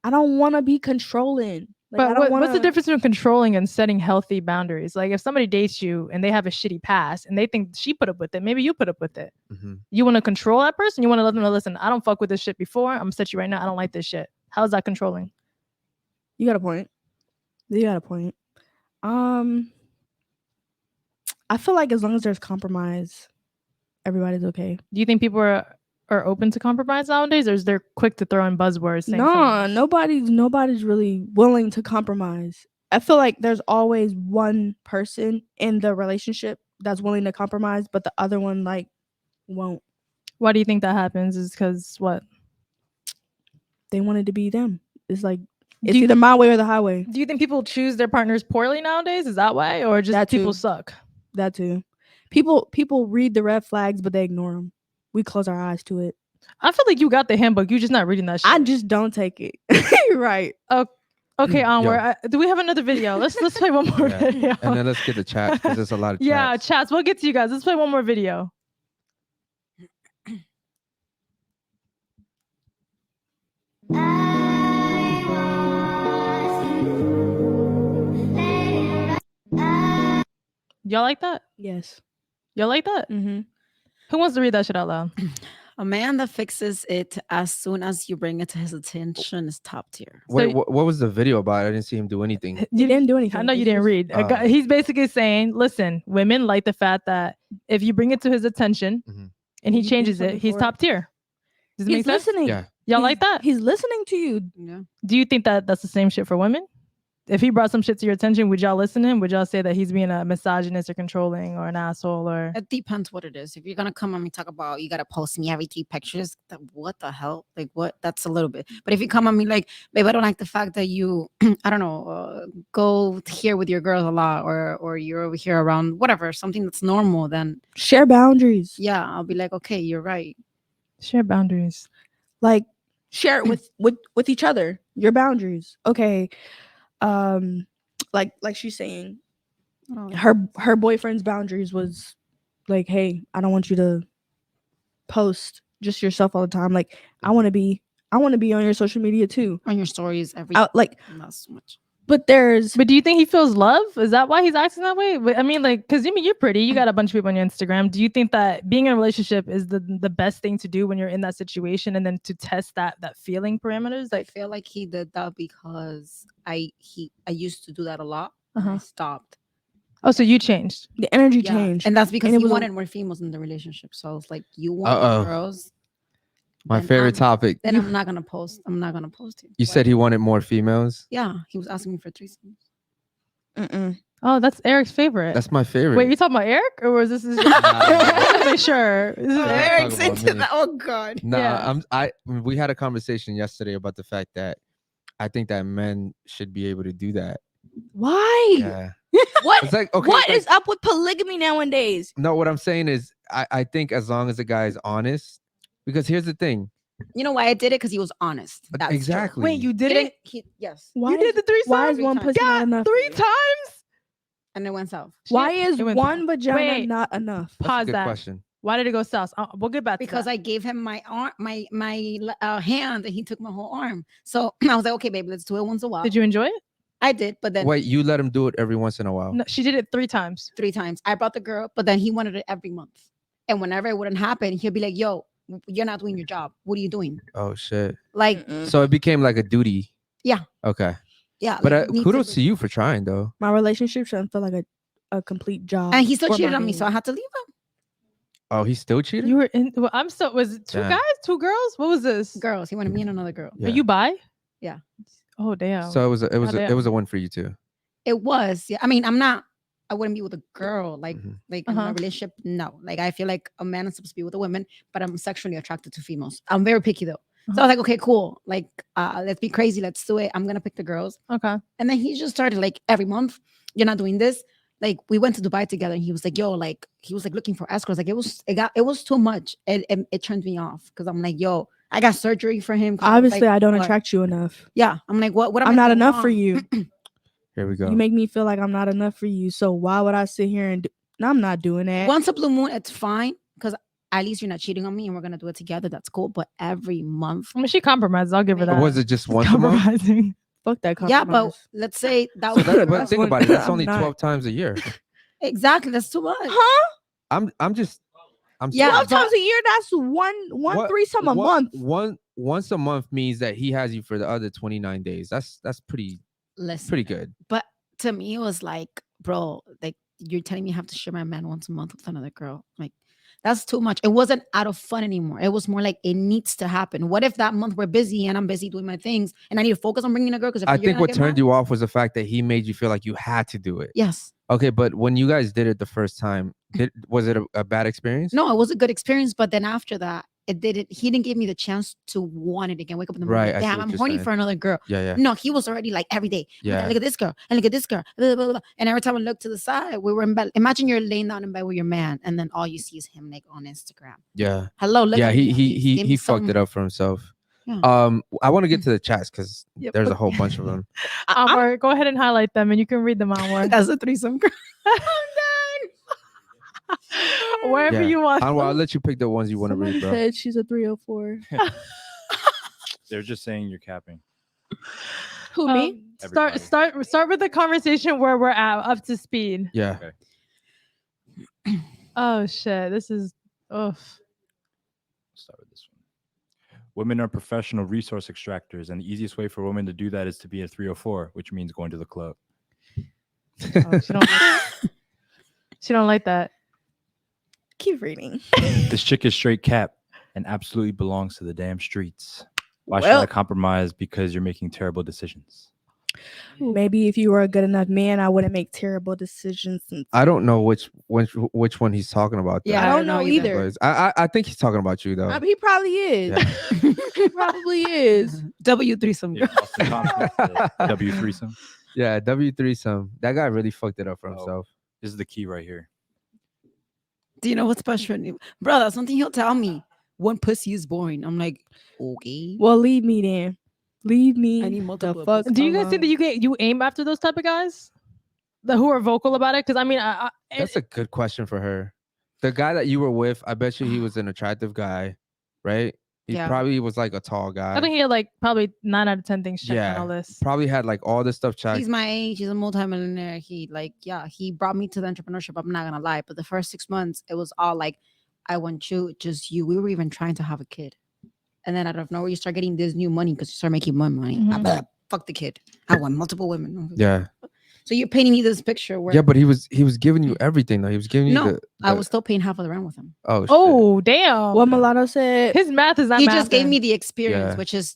don't want to be controlling. Like, I But don't what's the wanna- difference between controlling and setting healthy boundaries? Like if somebody dates you and they have a shitty past and they think she put up with it, maybe you put up with it. Mhm. You want to control that person? You want to let them know, listen, I don't fuck with this shit before. I'm gonna set you right now. I don't like this shit. How's that controlling? You got a point. You got a point. I feel like as long as there's compromise, everybody's okay. Do you think people are open to compromise nowadays, or is they're quick to throw in buzzwords? Saying No, something? nobody's really willing to compromise. I feel like there's always one person in the relationship that's willing to compromise, but the other one like won't. Why do you think that happens? Is because what? They wanted to be them. It's like Do it's you- either my way or the highway. Do you think people choose their partners poorly nowadays? Is that why, or just That people too. suck? That too. People read the red flags, but they ignore them. We close our eyes to it. I feel like you got the handbook. You're just not reading that shit. I just don't take it. You're right. Okay, Yo. onward. Do we have another video? Let's play one more Yeah. video. And then let's get the chat because there's a lot of Yeah, chats. chats. We'll get to you guys. Let's play one more video. Y'all like that? Yes. Y'all like that? Mm-hmm. Who wants to read that shit out loud? A man that fixes it as soon as you bring it to his attention is top tier. Wait, So- what was the video about? I didn't see him do anything. You didn't do anything. I know you It's didn't just- read. A guy- he's basically saying, listen, women like the fact that if you bring it to his attention Mhm. and he You do changes it, something he's for it. top tier. Does it He's make sense? listening. Yeah. Y'all He's- like that? He's listening to you. Yeah. Do you think that that's the same shit for women? If he brought some shit to your attention, would y'all listen to him? Would y'all say that he's being a misogynist or controlling or an asshole or? It depends what it is. If you're gonna come on me talk about you gotta post me every 3 pictures, what the hell? Like what? That's a little bit. But if you come on me like, babe, I don't like the fact that you, I don't know, go here with your girls a lot, or you're over here around whatever, something that's normal, then Share boundaries. yeah, I'll be like, okay, you're right. Share boundaries. Like share it with each other. Your boundaries. Okay. Like she's saying, Oh, her boyfriend's boundaries was like, hey, I don't want you to post just yourself all the time. Like I want to be on your social media too. on your stories every Like, not so much. but there's But do you think he feels love? Is that why he's acting that way? But I mean, like, because you're pretty. You got a bunch of people on your Instagram. Do you think that being in a relationship is the best thing to do when you're in that situation, and then to test that feeling parameters? I Like, feel like he did that because I used to do that a lot. And I Uh-huh. stopped. oh, so you changed. the energy Yeah, changed. and that's because it he was a- wanted more females in the relationship. So I was like, you want Uh-oh. more girls? My then favorite I'm- topic. Then I'm not gonna post. I'm not gonna post it. You said he wanted more females. Yeah, he was asking me for threesomes. Mm-mm. Oh, that's Eric's favorite. That's my favorite. Wait, you talking about Eric, or was this? Is make sure. This is Yeah, Eric. Eric's into that. Oh God. Nah, Yeah. we had a conversation yesterday about the fact that I think that men should be able to do that. Why? Yeah. What? It's like, okay, What like- is up with polygamy nowadays? No, what I'm saying is I think as long as the guy is honest, because here's the thing. You know why I did it? Because he was honest. That's true. Exactly. Wait, you He did didn't. it? Yes. Why You did the threesome? Why is Three one times. pussy not God, enough? 3 times? And it went south. Why Shit, is it went one south. vagina Wait. not enough? That's a Pause good that. question. Why did it go south? We'll get back to Because that. I gave him my arm, my hand, and he took my whole arm. So I was like, okay, babe, let's do it once a while. Did you enjoy it? I did, but then Wait, you let him do it every once in a while. No, she did it 3 times. 3 times. I brought the girl, but then he wanted it every month. And whenever it wouldn't happen, he'd be like, yo, you're not doing your job. What are you doing? Oh shit. Like, Mm-mm. So it became like a duty. Yeah. Okay. yeah. But like, me kudos too. to you for trying though. My relationship shouldn't feel like a complete job. And he still or cheated my on me, so I home. had to leave him. Oh, he still cheated? You were in. Well, I'm so. Was it 2 Damn. guys, 2 girls? What was this? Girls, he wanted me and another girl. Yeah. Are you bi? Yeah. Oh damn. So it was damn. a win for you too. It was, yeah. I mean, I'm not I wouldn't be with a girl like Mhm. in Uh-huh. a relationship. No, like I feel like a man is supposed to be with a woman, but I'm sexually attracted to females. I'm very picky though. So I was like, okay, cool. Like, let's be crazy. Let's do it. I'm gonna pick the girls. Okay. And then he just started like every month, you're not doing this. Like we went to Dubai together, and he was like, "Yo, like he was like looking for escorts. Like it was too much. It turned me off because I'm like, yo, I got surgery for him. 'cause I was Obviously, like, I don't what? attract you enough. Yeah, I'm like, what? Am I'm I not doing enough for wrong? you. Here we go. You make me feel like I'm not enough for you. So why would I sit here and do? No, I'm not doing that. Once a blue moon, it's fine because at least you're not cheating on me, and we're gonna do it together. That's cool. But every month, I mean, she compromised. I'll give her that. Was it just once a month? Compromising. Fuck that. yeah. But compromise. let's say that So was that, but That's think one- about it. That's I'm only not. 12 times a year. exactly that's too much. Huh? I'm just. I'm Yeah, saying, 12 times a year. That's one what- threesome a what- month. Once a month means that he has you for the other 29 days. That's pretty Listen, good. but to me, it was like, bro, like you're telling me I have to share my man once a month with another girl. Like, that's too much. It wasn't out of fun anymore. It was more like it needs to happen. What if that month we're busy and I'm busy doing my things and I need to focus on bringing a girl? Because I think what turned you off was the fact that he made you feel like you had to do it. Yes. Okay, but when you guys did it the first time, was it a bad experience? No, it was a good experience. But then after that, it didn't. He didn't give me the chance to want it again. Wake up in the morning, Right, I see damn, what I'm you're horny saying. for another girl. Yeah, yeah. No, he was already like every day. Yeah. Look at this girl and look at this girl. Blah, blah, blah. And every time I look to the side, we were in bed. Imagine you're laying down in bed with your man, and then all you see is him like on Instagram. Yeah. Hello, look Yeah, at me. he Give me fucked it some- up for himself. Yeah. I want to get to the chats because Yep. there's a whole bunch of them. Amor, go ahead and highlight them, and you can read them, Amor. That's a threesome girl. Wherever Yeah. you want. Anwar, I'll let you pick the ones you want to Somebody read, bro. said she's a 304. They're just saying you're capping. Who me? Start with the conversation where we're at, up to speed. Yeah. Oh shit, this is. Ugh. Start with this one. Women are professional resource extractors, and the easiest way for women to do that is to be a 304, which means going to the club. Oh, she don't like that. Keep reading. This chick is straight cap and absolutely belongs to the damn streets. Why should Well- I compromise because you're making terrible decisions? Maybe if you were a good enough man, I wouldn't make terrible decisions. And I don't know which one he's talking about. though. Yeah, I don't know either. But I think he's talking about you though. He probably is. Yeah. He probably is. W threesome Yeah, girl. Austin Thompson, the W threesome. Yeah, W threesome. That guy really fucked it up for Oh. himself. This is the key right here. Do you know what's special? Bro, that's something he'll tell me. One pussy is boring. I'm like, okay. Well, leave me then. Leave me. I need the multiple fuck. Do you guys think alone. that you aim after those type of guys, who are vocal about it? Because I mean, That's a good question for her. The guy that you were with, I bet you he was an attractive guy, right? He Yeah. probably was like a tall guy. I think he had like probably 9 out of 10 things checked on Yeah. all this. Probably had like all this stuff checked. He's my age. He's a multimillionaire. He brought me to the entrepreneurship. I'm not gonna lie. But the first 6 months, it was all like, I want you, just you. We were even trying to have a kid. And then out of nowhere, you start getting this new money because you start making more money. Mhm. Fuck the kid. I want multiple women. Yeah. So you're painting me this picture where Yeah, but he was giving you everything though. He was giving you No, the I was still paying half of the rent with him. oh shit. Oh damn! What Mulatto said? His math is not. He just gave mathing. me the experience, Yeah. which is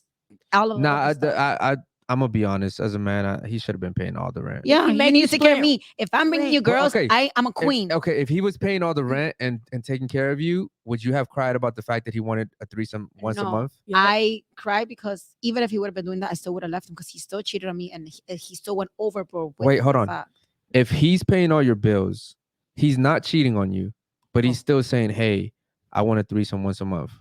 all of the Nah, other stuff. I'm gonna be honest. As a man, he should have been paying all the rent. Yeah, He you make need you to take care of split me. If I'm bringing you rent. Well, girls, okay, I'm a queen. If he was paying all the rent and taking care of you, would you have cried about the fact that he wanted a threesome once a No. month? Yeah. I cried because even if he would have been doing that, I still would have left him because he still cheated on me and he still went overboard. With Wait, hold the on. fact. If he's paying all your bills, he's not cheating on you, but he's Oh. still saying, "Hey, I want a threesome once a month."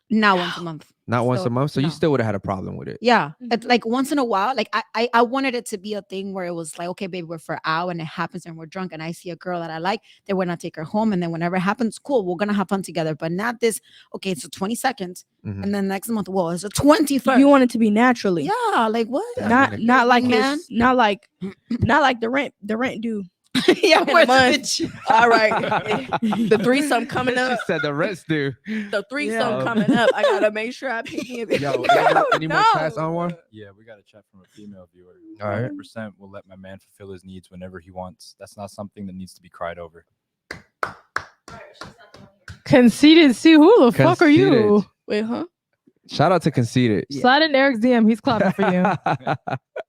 Not once a month. Not once Still- a month, so no. you still would have had a problem with it. Yeah, Mhm. it's like once in a while, like I wanted it to be a thing where it was like, okay, baby, we're for an hour and it happens and we're drunk and I see a girl that I like, then we're gonna take her home and then whenever it happens, cool, we're gonna have fun together. But not this, okay, it's a 20 seconds Mhm. and then next month, well, it's a 21st. You want it to be naturally. Yeah, like what? Yeah, Not I mean, not like man. his, not like the rent due. yeah, In a where's the month. bitch? All right. The threesome coming She up. said the rent's due. The threesome Yeah. coming up. I gotta make sure I pick him. Yo, any more chats on one? Yeah, we got a chat from a female viewer. All right. 100% will let my man fulfill his needs whenever he wants. That's not something that needs to be cried over. Conceited. See who the fuck are you? Conceited. Wait, huh? Shout out to Conceited. Slide in Eric's DM. He's clapping for you.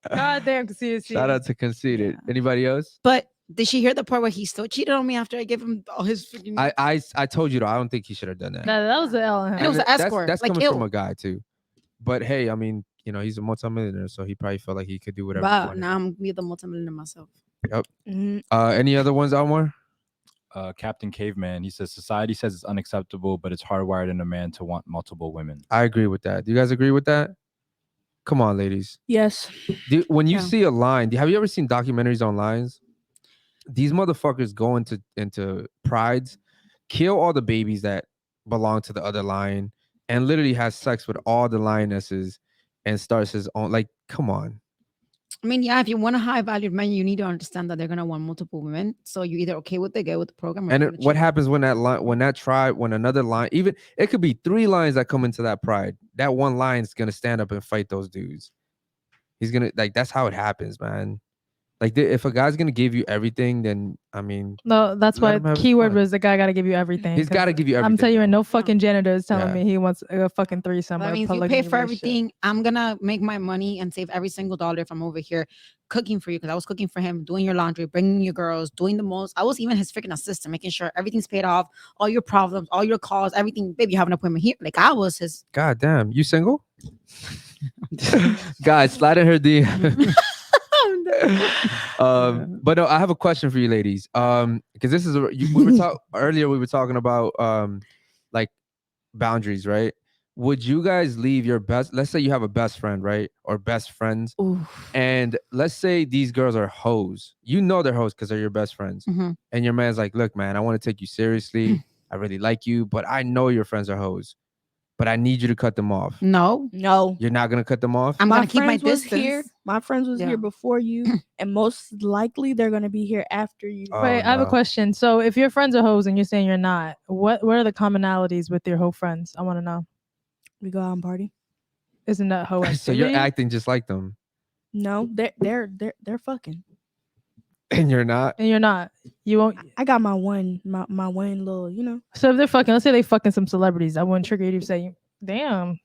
God damn, conceited. Shout out to Conceited. Yeah. Anybody else? But Did she hear the part where he still cheated on me after I gave him all his freaking? I told you though, I don't think he should have done that. That was the L. in him. And it was an that's- escort. That's Like, coming from ew. a guy too. But hey, I mean, he's a multimillionaire, so he probably felt like he could do whatever. He Wow, wanted. now I'm be the multimillionaire myself. Mhm. Any other ones, Almar? Captain Caveman, he says society says it's unacceptable, but it's hardwired in a man to want multiple women. I agree with that. Do you guys agree with that? Come on, ladies. Yes. When you Yeah. see a line, have you ever seen documentaries on lines? These motherfuckers go into prides, kill all the babies that belong to the other lion, and literally has sex with all the lionesses and starts his own. Like, come on. I mean, yeah, if you want a high valued man, you need to understand that they're gonna want multiple women. So you either okay with get with the program, or And you're gonna what cheat. happens when that tribe, when another lion, even it could be 3 lions that come into that pride. That one lion's gonna stand up and fight those dudes. He's gonna that's how it happens, man. Like if a guy's gonna give you everything, then I mean, No, that's let why him have his keyword fun. was the guy got to give you everything. He's 'cause got to give you everything. I'm telling you, and no fucking janitor is telling Yeah. me he wants a fucking threesome. That or means you polygamy pay for relationship. everything. I'm gonna make my money and save every single dollar if I'm over here cooking for you, because I was cooking for him, doing your laundry, bringing your girls, doing the most. I was even his freaking assistant, making sure everything's paid off, all your problems, all your calls, everything. Baby, you have an appointment here. Like I was his. God damn, you single? Guys, slide in her DM. But no, I have a question for you, ladies. Because this is we were talking earlier. We were talking about like boundaries, right? Would you guys leave your best? Let's say you have a best friend, right, or best friends, and let's say these girls are hoes. You know they're hoes because they're your best friends, Mhm. and your man's like, "Look, man, I want to take you seriously. I really like you, but I know your friends are hoes. But I need you to cut them off. No, No. You're not gonna cut them off. I'm My gonna keep my friends was distance. here. My friends was Yeah. here before you, and most likely they're gonna be here after you. Oh, Wait, I have a no. question. So if your friends are hoes and you're saying you're not, what are the commonalities with your hoe friends? I want to know. We go out and party. Isn't that hoe So you're activity? acting just like them, No, they're fucking. and you're not. And you're not. You won't. I got my one little, So if they're fucking, let's say they fucking some celebrities, I wouldn't trigger you to say, damn,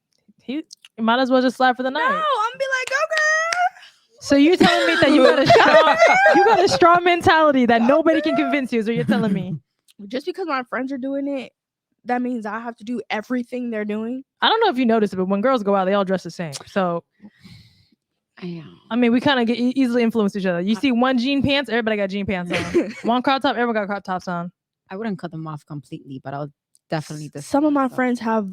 you might as well just slap for the No, night. I'm be like, okay. So you're telling me that you got a strong mentality that nobody can convince you, is what you're telling me. Just because my friends are doing it, that means I have to do everything they're doing. I don't know if you noticed it, but when girls go out, they all dress the same. So Yeah. I mean, we kind of get easily influence each other. You see one jean pants, everybody got jean pants on. One crop top, everyone got crop tops on. I wouldn't cut them off completely, but I'll definitely. Some of my myself. friends have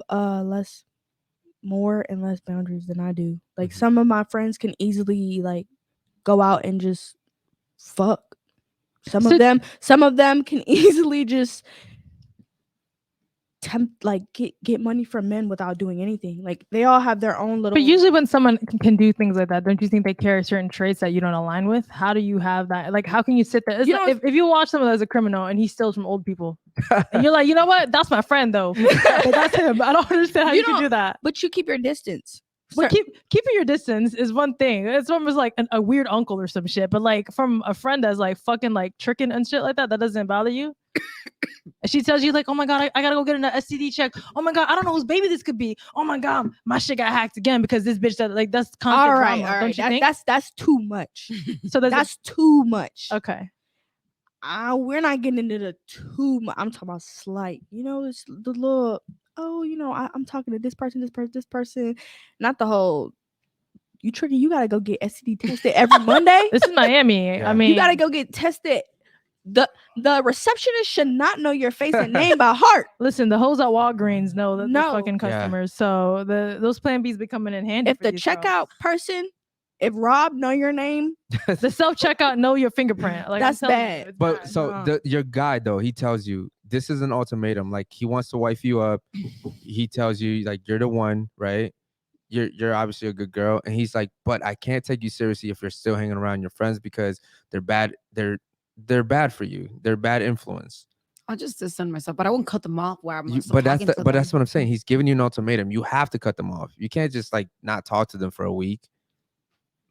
more and less boundaries than I do. Like Mhm. some of my friends can easily like go out and just fuck. Some So- of them can easily just get money from men without doing anything. Like they all have their own little. But usually when someone can do things like that, don't you think they carry certain traits that you don't align with? How do you have that? Like, how can you sit there? It's You like, know, if you watch someone as a criminal and he steals from old people, and you're like, you know what? That's my friend though. But that's him. I don't understand how You you can don't- do that. but you keep your distance. But keeping your distance is one thing. It's almost like a weird uncle or some shit. But like from a friend that's like fucking like tricking and shit like that, that doesn't bother you. And she tells you like, oh my god, I gotta go get an STD check. Oh my god, I don't know whose baby this could be. Oh my god, my shit got hacked again because this bitch that like that's constant All right, drama. Don't you think? that's too much. So there's That's too much. okay. We're not getting into the too much. I'm talking about slight. It's the little. Oh, I'm talking to this person, this person. Not the whole. You tricky. You gotta go get STD tested every Monday. This is Miami. Yeah. I mean, You gotta go get tested. The receptionist should not know your face and name by heart. listen. The hoes at Walgreens know that they're No. fucking Yeah. customers. So those Plan Bs be coming in handy. If for the these girls. checkout person, if Rob know your name, the self checkout know your fingerprint. Like I'm That's telling you, bad. it's But bad. so your guy though, he tells you this is an ultimatum. Like he wants to wife you up. He tells you like you're the one, right? You're obviously a good girl, and he's like, but I can't take you seriously if you're still hanging around your friends because they're bad. They're bad for you. They're bad influence. I'll just distance myself, but I won't cut them off where I'm. still But that's talking to but that's them. what I'm saying. He's giving you an ultimatum. You have to cut them off. You can't just like not talk to them for a week.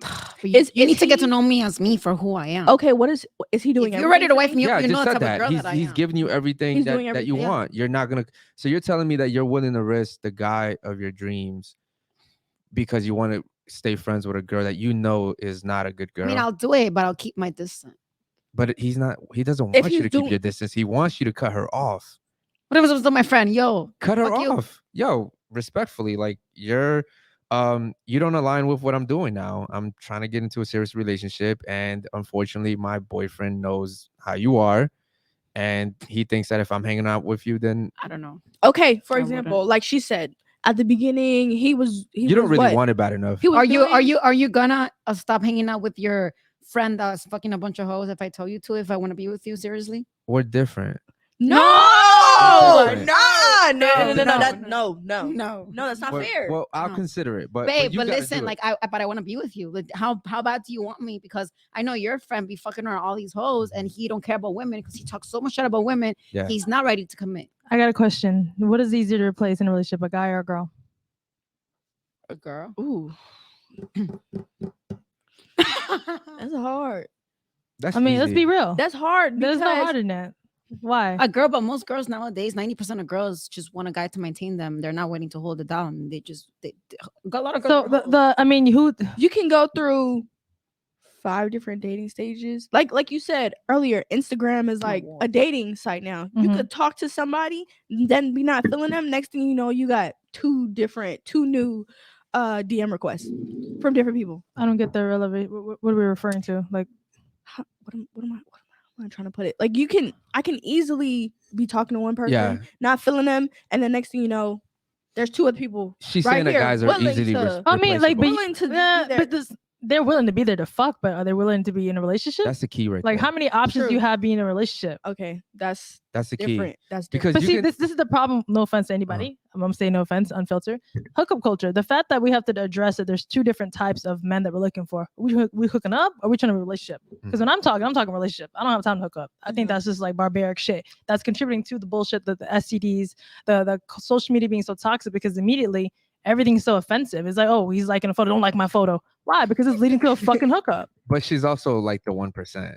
But you Is need to get to he- know me as me for who I am. okay, what is he doing? If you're ready to wife everything me for up, Yeah, you just know the said type of that. girl He's that I he's am. giving you everything He's that doing you everything, yeah. want. You're not gonna. So you're telling me that you're willing to risk the guy of your dreams because you want to stay friends with a girl that you know is not a good girl. I mean, I'll do it, but I'll keep my distance. But he's not. He doesn't If want you he's to keep doing- your distance. He wants you to cut her off. What if it was my friend? Yo, Cut her fuck you. off. Yo, respectfully, like you don't align with what I'm doing now. I'm trying to get into a serious relationship, and unfortunately, my boyfriend knows how you are, and he thinks that if I'm hanging out with you, then I don't know. Okay, for I example, like she said at the beginning, he you don't was really what? want it bad enough. He was Are you gonna stop hanging out with your friend that's fucking a bunch of hoes if I tell you to? If I want to be with you, seriously? We're different. No, Different. no, No. that's not Well, fair. well, I'll No. consider it, but Babe, you but gotta listen, do it. like but I want to be with you. Like, how bad do you want me? Because I know your friend be fucking around all these hoes and he don't care about women because he talks so much shit about women. Yeah. He's not ready to commit. I got a question. What is easier to replace in a relationship, a guy or a girl? A girl. Ooh, that's hard. That's I mean, let's easy. be real. That's hard. There's no because- hard in that. Why? A girl, but most girls nowadays, 90% of girls just want a guy to maintain them. They're not waiting to hold it down. They got a lot of girls. So I mean, who? You can go through 5 different dating stages. Like you said earlier, Instagram is like a dating site now. You Mhm. could talk to somebody, then be not feeling them. Next thing you know, you got 2 new DM requests from different people. I don't get the relevant. What are we referring to? Like, What am I trying to put it? Like I can easily be talking to one person, Yeah. not feeling them, and the next thing you know, there's 2 other people. She's right saying that here, guys are willing easily. to- I mean, like, replaceable. willing to yeah, be there. but they're willing to be there to fuck, but are they willing to be in a relationship? That's the key, right Like, there. how many options do you True. have being in a relationship? Okay, that's That's the key. different. That's Because different. But you see, can- this is the problem. No offense to anybody. I'm saying no offense, unfiltered. Hookup culture. The fact that we have to address that there's 2 different types of men that we're looking for. We hooking up or we trying to have a relationship? Because when I'm talking relationship. I don't have time to hook up. I think that's just like barbaric shit. That's contributing to the bullshit, the STDs, the social media being so toxic because immediately everything's so offensive. It's like, oh, he's liking a photo. Don't like my photo. Why? Because it's leading to a fucking hookup. But she's also like the 1%.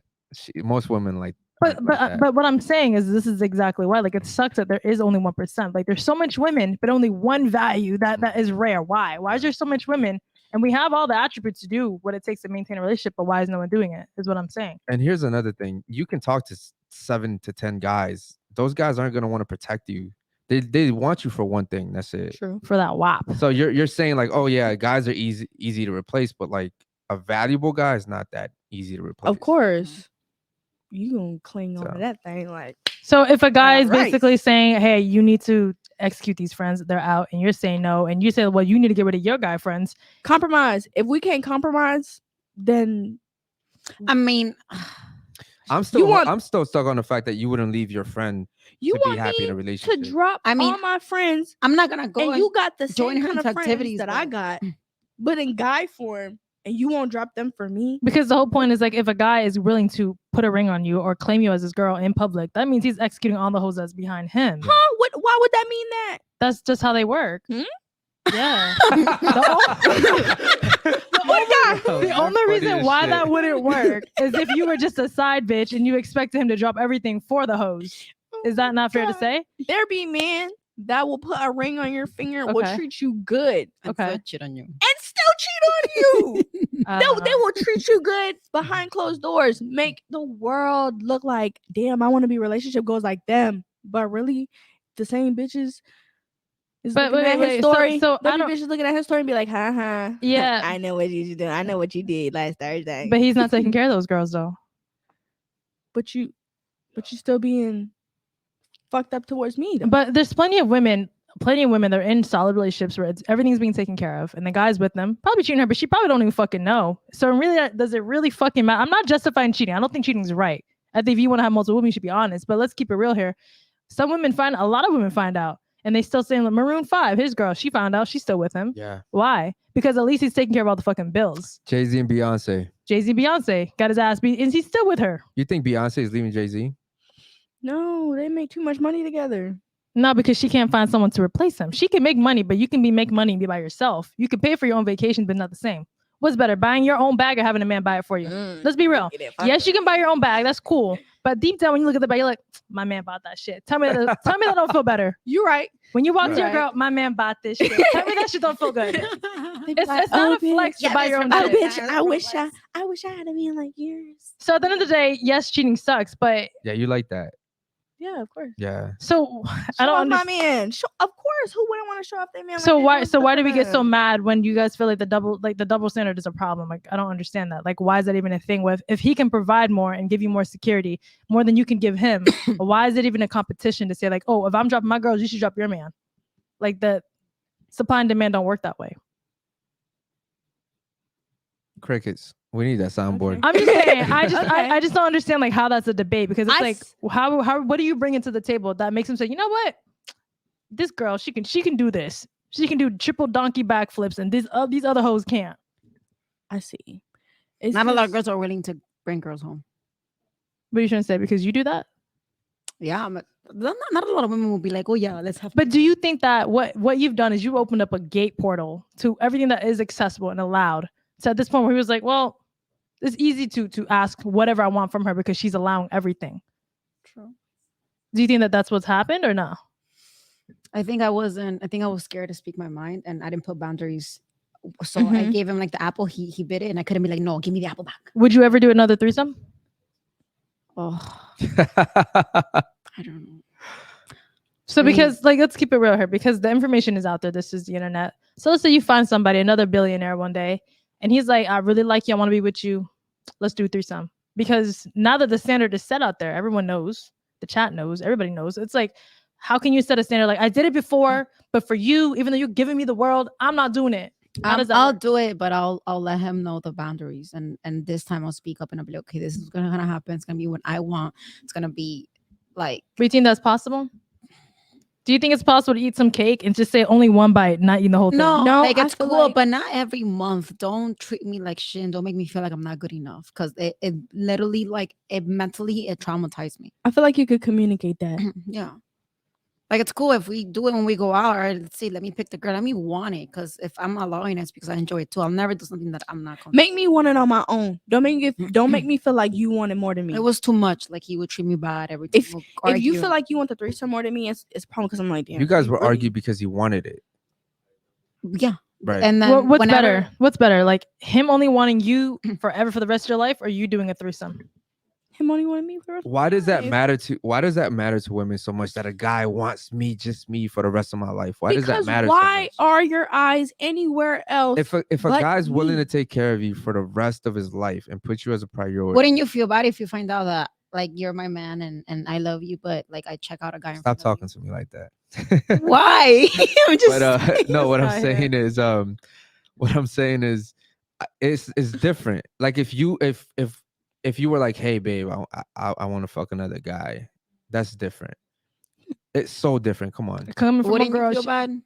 Most women like. aren't like that. But what I'm saying is this is exactly why. Like, it sucks that there is only 1%. Like, there's so much women, but only one value that is rare. Why? Why is there so much women? And we have all the attributes to do what it takes to maintain a relationship, but why is no one doing it? Is what I'm saying. And here's another thing: you can talk to 7 to 10 guys. Those guys aren't gonna want to protect you. They want you for one thing. That's it. True. For that WAP. So you're saying like, oh yeah, guys are easy to replace, but like a valuable guy is not that easy to replace. Of course, you gonna cling on So. to that thing like So if a guy is Alright. basically saying, hey, you need to execute these friends, they're out, and you're saying no, and you say, well, you need to get rid of your guy friends. compromise. If we can't compromise, then I mean, I'm still want- I'm still stuck on the fact that you wouldn't leave your friend you to be want happy in a me to relationship. drop I mean, all my friends, I'm not gonna go. and you got the join same her kind of into friends activities, that I but- got, but in guy form, and you won't drop them for me. Because the whole point is like, if a guy is willing to put a ring on you or claim you as his girl in public, that means he's executing all the hoes that's behind him. Huh? What? Why would that mean that? That's just how they work. Hmm? Yeah. Oh, The that's only funny reason as why shit. that wouldn't work is if you were just a side bitch and you expected him to drop everything for the hoes. Is that not fair to God. say? There be men that will put a ring on your finger and will Okay. treat you good and Okay. throw shit on you. and still cheat on you. They Uh, will treat you good behind closed doors. Make the world look like, damn, I want to be relationship goals like them. But really, the same bitches is But looking at wait, his so- story. so I Them don't- bitches looking at his story and be like, ha. Yeah. I know what you did. I know what you did last Thursday. but he's not taking care of those girls though. but you still being fucked up towards me. though. But there's plenty of women that are in solid relationships where everything's being taken care of, and the guy's with them, probably cheating her, but she probably don't even fucking know. So really, does it really fucking matter? I'm not justifying cheating. I don't think cheating is right. I think if you want to have multiple women, you should be honest. But let's keep it real here. A lot of women find out, and they still saying, Maroon 5, his girl, she found out, she's still with him. Yeah. Why? Because at least he's taking care of all the fucking bills. Jay-Z and Beyonce. Jay-Z, Beyonce got his ass beat, and he's still with her. You think Beyonce is leaving Jay-Z? No, they make too much money together. No, because she can't find someone to replace him. She can make money, but you can make money and be by yourself. You can pay for your own vacation, but not the same. What's better, buying your own bag or having a man buy it for you? Let's be real. Yes, you can buy your own bag. That's cool. But deep down, when you look at the back, you're like, my man bought that shit. Tell me that I don't feel better. You're right. When you walk to your Right. girl, my man bought this shit. Tell me that shit don't feel good. It's like, not "Oh, a flex to yeah, buy that's your own from Oh, the shit. bitch, I wish I had a man like yours. So at the end of the day, yes, cheating sucks, but Yeah, you like that. Yeah, of course. Yeah. so I Show don't off understand. my man. Of course, who wouldn't want to show off their man? So like that? why do we get so Look mad when you guys feel like the double standard is a problem? Like I don't understand that. Like why is that even a thing? With if he can provide more and give you more security, more than you can give him, why is it even a competition to say like, oh, if I'm dropping my girls, you should drop your man? Like the supply and demand don't work that way. Crickets. We need that soundboard. Okay. I'm just saying. I just Okay. I just don't understand like how that's a debate because it's I like s- how what do you bring into the table that makes him say, you know what, this girl she can do this. She can do triple donkey backflips and these other hoes can't. I see. It's Not a lot of just- girls are willing to bring girls home. But you shouldn't say because you do that. Yeah, not a lot of women will be like, oh yeah, let's have. But do you think that what you've done is you opened up a gate portal to everything that is accessible and allowed? So at this point where he was like, well, it's easy to ask whatever I want from her because she's allowing everything. True. Do you think that that's what's happened or no? I think I was scared to speak my mind, and I didn't put boundaries. So I Mhm. gave him like the apple. He bit it, and I couldn't be like, no, give me the apple back. Would you ever do another threesome? Oh, I don't know. So I mean- because like let's keep it real here because the information is out there. This is the internet. So let's say you find somebody, another billionaire one day, and he's like, I really like you, I want to be with you. Let's do a threesome. Because now that the standard is set out there, everyone knows, the chat knows, everybody knows. It's like, how can you set a standard like I did it before, but for you, even though you're giving me the world, I'm not doing it. How does that I'll work? do it, but I'll let him know the boundaries, and this time I'll speak up and I'll be like, okay, this is gonna happen. It's gonna be what I want. It's gonna be like, Do you think that's possible? Do you think it's possible to eat some cake and just say only one bite, not eating the whole thing? no, No, like I it's feel cool, like- but not every month. Don't treat me like shit. And don't make me feel like I'm not good enough, because it literally like it mentally it traumatized me. I feel like you could communicate that. Yeah. Like it's cool if we do it when we go out. Or let's see, let me pick the girl. Let me want it, because if I'm allowing it, it's because I enjoy it too. I'll never do something that I'm not comfortable. Make me want it on my own. Don't make me feel like you want it more than me. It was too much. Like he would treat me bad every time. If- we'll If you argue. feel like you want the threesome more than me, it's probably because I'm like, damn. You guys were really- arguing because he wanted it. yeah, Right. and then What's whenever- better? What's better? Like him only wanting you forever for the rest of your life, or you doing a threesome? Him only wanted me for. Why does that life. matter to women so much that a guy wants me, just me for the rest of my life? Why does that Because matter why so much? are your eyes anywhere else? If a but guy's willing me? to take care of you for the rest of his life and put you as a priority, Wouldn't you feel bad if you find out that like you're my man and I love you, but like I check out a guy? in stop front of talking to me like that. you? Why? I'm just. But no, what I'm out here. saying is it's different. Like if you were like, hey babe, I want to fuck another guy, that's different. It's so different. Come on. Coming from a Wouldn't you girl, feel bad?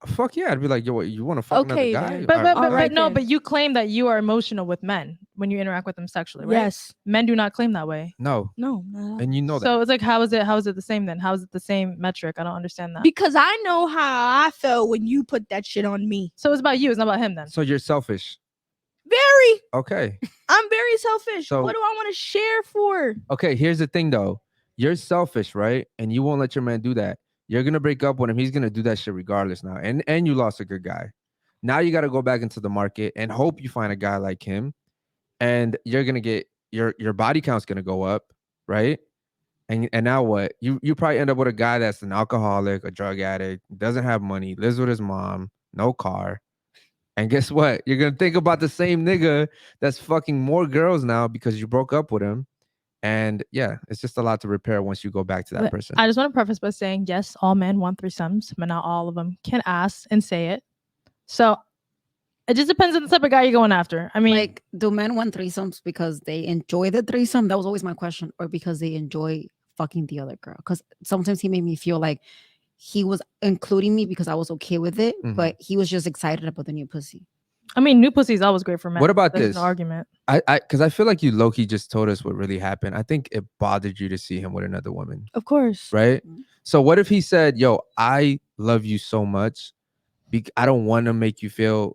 Fuck yeah, I'd be like, yo, what, you want to fuck Okay, another guy? then. but All right, Alright no, then. but you claim that you are emotional with men when you interact with them sexually, right? Yes. Men do not claim that way. no, No. Not at all. and you know that. So it's like, how is it the same then? How is it the same metric? I don't understand that. Because I know how I felt when you put that shit on me. So it's about you. It's not about him then. So you're selfish. Very. Okay. I'm very selfish. So- What do I want to share for? Okay, here's the thing though. You're selfish, right? And you won't let your man do that. You're gonna break up with him. He's gonna do that shit regardless now. And you lost a good guy. Now you gotta go back into the market and hope you find a guy like him. And you're gonna get your body count's gonna go up, right? And now what? You probably end up with a guy that's an alcoholic, a drug addict, doesn't have money, lives with his mom, no car. And guess what? You're gonna think about the same nigga that's fucking more girls now because you broke up with him. And yeah, it's just a lot to repair once you go back to that But person. I just want to preface by saying, yes, all men want threesomes, but not all of them can ask and say it. So it just depends on the type of guy you're going after. I mean, Like, do men want threesomes because they enjoy the threesome? That was always my question, or because they enjoy fucking the other girl? Because sometimes he made me feel like he was including me because I was okay with it, Mhm. but he was just excited about the new pussy. new pussy is always great for men. What about There's this? no argument. Because I feel like you low-key just told us what really happened. I think it bothered you to see him with another woman, Of course. right? Mhm. So what if he said, yo, I love you so much, I don't want to make you feel